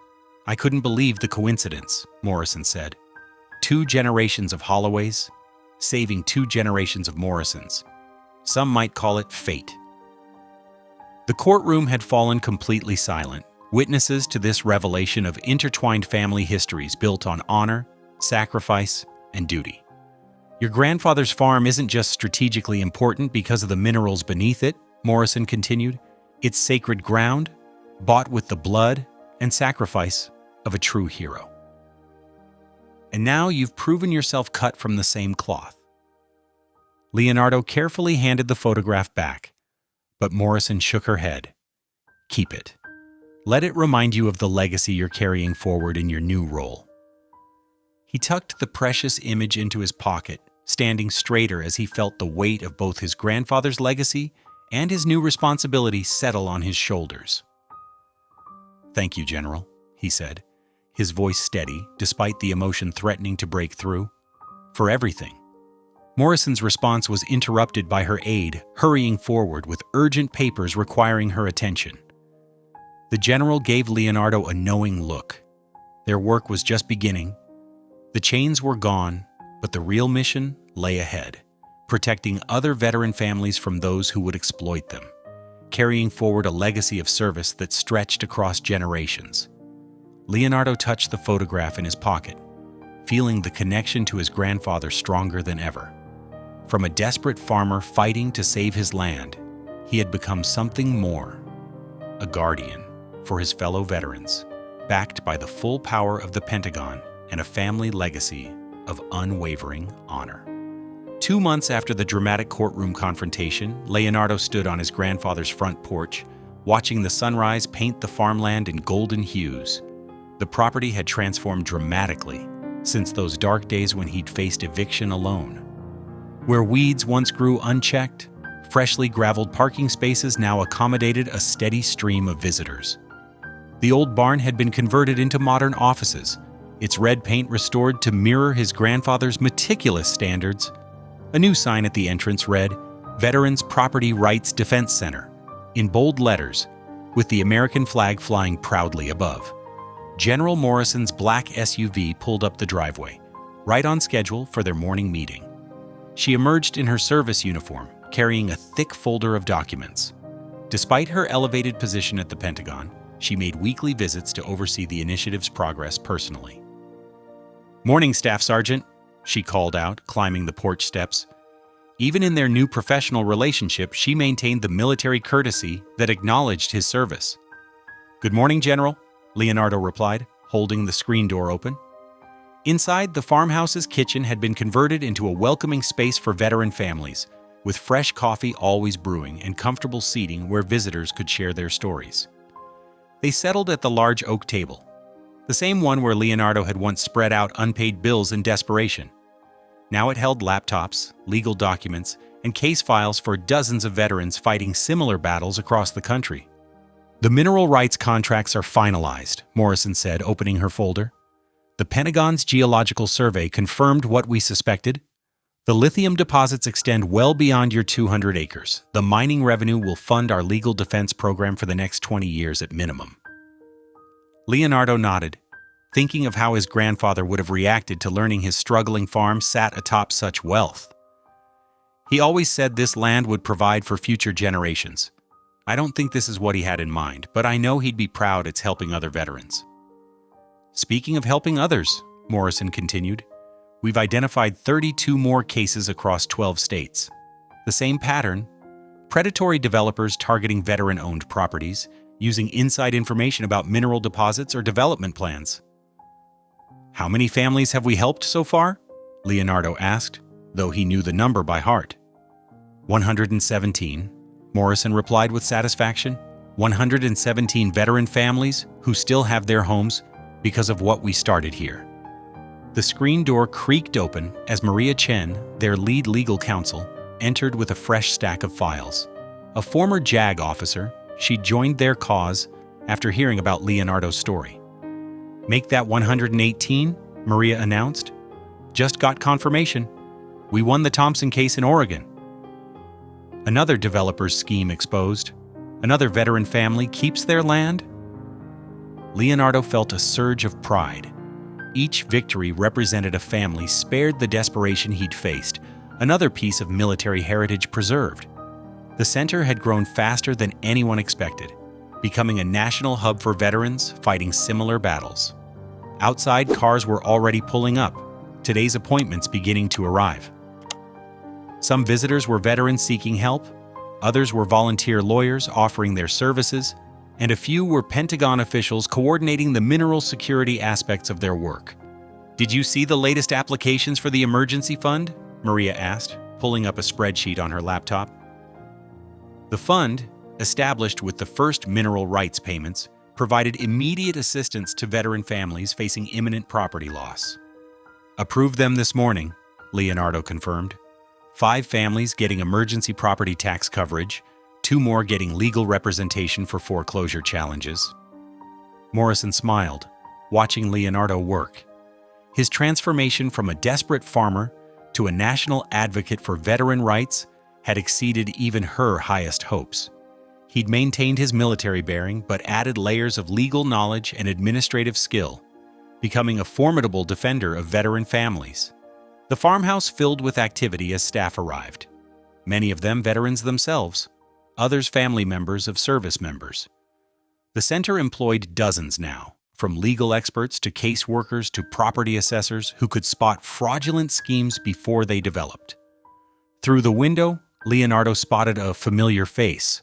I couldn't believe the coincidence," Morrison said. 2 generations of Holloways, saving 2 generations of Morrisons. Some might call it fate. The courtroom had fallen completely silent, witnesses to this revelation of intertwined family histories built on honor, sacrifice, and duty. "Your grandfather's farm isn't just strategically important because of the minerals beneath it," Morrison continued. "It's sacred ground, bought with the blood and sacrifice of a true hero. And now you've proven yourself cut from the same cloth." Leonardo carefully handed the photograph back, but Morrison shook her head. "Keep it. Let it remind you of the legacy you're carrying forward in your new role." He tucked the precious image into his pocket, standing straighter as he felt the weight of both his grandfather's legacy and his new responsibility settle on his shoulders. "Thank you, General," he said, his voice steady despite the emotion threatening to break through. "For everything." Morrison's response was interrupted by her aide hurrying forward with urgent papers requiring her attention. The general gave Leonardo a knowing look. Their work was just beginning. The chains were gone, but the real mission lay ahead, protecting other veteran families from those who would exploit them, carrying forward a legacy of service that stretched across generations. Leonardo touched the photograph in his pocket, feeling the connection to his grandfather stronger than ever. From a desperate farmer fighting to save his land, he had become something more, a guardian for his fellow veterans, backed by the full power of the Pentagon and a family legacy of unwavering honor. 2 months after the dramatic courtroom confrontation, Leonardo stood on his grandfather's front porch, watching the sunrise paint the farmland in golden hues. The property had transformed dramatically since those dark days when he'd faced eviction alone. Where weeds once grew unchecked, Freshly graveled parking spaces now accommodated a steady stream of visitors. The old barn had been converted into modern offices, its red paint restored to mirror his grandfather's meticulous standards. A new sign at the entrance read, Veterans Property Rights Defense Center, in bold letters, with the American flag flying proudly above. General Morrison's black SUV pulled up the driveway, right on schedule for their morning meeting. She emerged in her service uniform, carrying a thick folder of documents. Despite her elevated position at the Pentagon, she made weekly visits to oversee the initiative's progress personally. "Morning, Staff Sergeant," she called out, climbing the porch steps. Even in their new professional relationship, she maintained the military courtesy that acknowledged his service. "Good morning, General," Leonardo replied, holding the screen door open. Inside, the farmhouse's kitchen had been converted into a welcoming space for veteran families, with fresh coffee always brewing and comfortable seating where visitors could share their stories. They settled at the large oak table, the same one where Leonardo had once spread out unpaid bills in desperation. Now it held laptops, legal documents, and case files for dozens of veterans fighting similar battles across the country. "The mineral rights contracts are finalized," Morrison said, opening her folder. "The Pentagon's geological survey confirmed what we suspected. The lithium deposits extend well beyond your 200 acres. The mining revenue will fund our legal defense program for the next 20 years at minimum." Leonardo nodded, thinking of how his grandfather would have reacted to learning his struggling farm sat atop such wealth. He always said this land would provide for future generations. I don't think this is what he had in mind, but I know he'd be proud it's helping other veterans. "Speaking of helping others," Morrison continued, "we've identified 32 more cases across 12 states. The same pattern: predatory developers targeting veteran-owned properties, using inside information about mineral deposits or development plans." "How many families have we helped so far?" Leonardo asked, though he knew the number by heart. 117, Morrison replied with satisfaction. 117 veteran families who still have their homes because of what we started here. The screen door creaked open as Maria Chen, their lead legal counsel, entered with a fresh stack of files. A former JAG officer, she joined their cause after hearing about Leonardo's story. "Make that 118, Maria announced. "Just got confirmation. We won the Thompson case in Oregon." Another developer's scheme exposed. Another veteran family keeps their land? Leonardo felt a surge of pride. Each victory represented a family spared the desperation he'd faced, another piece of military heritage preserved. The center had grown faster than anyone expected, becoming a national hub for veterans fighting similar battles. Outside, cars were already pulling up, today's appointments beginning to arrive. Some visitors were veterans seeking help, others were volunteer lawyers offering their services, and a few were Pentagon officials coordinating the mineral security aspects of their work. "Did you see the latest applications for the emergency fund?" Maria asked, pulling up a spreadsheet on her laptop. The fund, established with the first mineral rights payments, provided immediate assistance to veteran families facing imminent property loss. "Approved them this morning," Leonardo confirmed. 5 families getting emergency property tax coverage, 2 more getting legal representation for foreclosure challenges. Morrison smiled, watching Leonardo work. His transformation from a desperate farmer to a national advocate for veteran rights had exceeded even her highest hopes. He'd maintained his military bearing but added layers of legal knowledge and administrative skill, becoming a formidable defender of veteran families. The farmhouse filled with activity as staff arrived, many of them veterans themselves, others family members of service members. The center employed dozens now, from legal experts to caseworkers to property assessors who could spot fraudulent schemes before they developed. Through the window, Leonardo spotted a familiar face,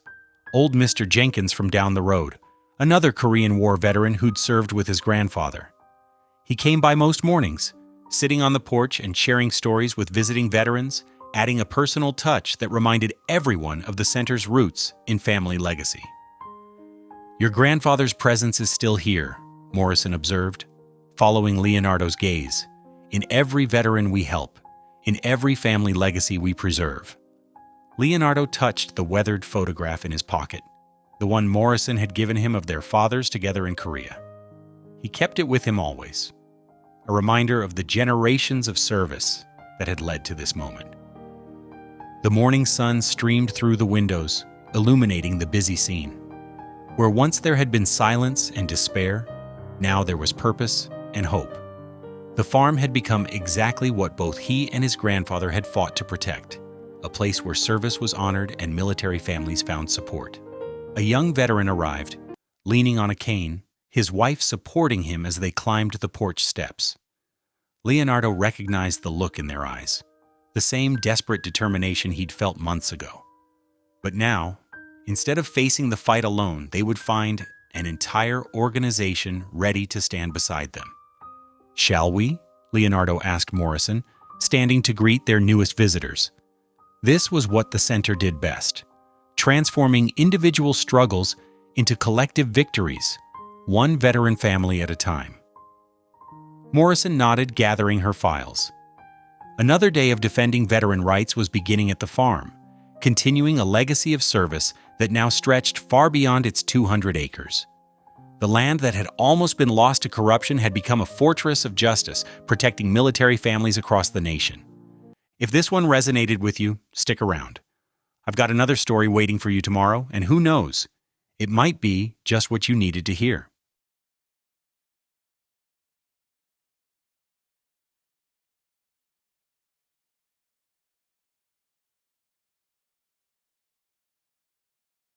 old Mr. Jenkins from down the road, another Korean War veteran who'd served with his grandfather. He came by most mornings, sitting on the porch and sharing stories with visiting veterans, adding a personal touch that reminded everyone of the center's roots in family legacy. "Your grandfather's presence is still here," Morrison observed, following Leonardo's gaze. "In every veteran we help, in every family legacy we preserve." Leonardo touched the weathered photograph in his pocket, the one Morrison had given him of their fathers together in Korea. He kept it with him always, a reminder of the generations of service that had led to this moment. The morning sun streamed through the windows, illuminating the busy scene. Where once there had been silence and despair, now there was purpose and hope. The farm had become exactly what both he and his grandfather had fought to protect, a place where service was honored and military families found support. A young veteran arrived, leaning on a cane, his wife supporting him as they climbed the porch steps. Leonardo recognized the look in their eyes, the same desperate determination he'd felt months ago. But now, instead of facing the fight alone, they would find an entire organization ready to stand beside them. "Shall we?" Leonardo asked Morrison, standing to greet their newest visitors. This was what the center did best, transforming individual struggles into collective victories, one veteran family at a time. Morrison nodded, gathering her files. Another day of defending veteran rights was beginning at the farm, continuing a legacy of service that now stretched far beyond its 200 acres. The land that had almost been lost to corruption had become a fortress of justice, protecting military families across the nation. If this one resonated with you, stick around. I've got another story waiting for you tomorrow, and who knows, it might be just what you needed to hear.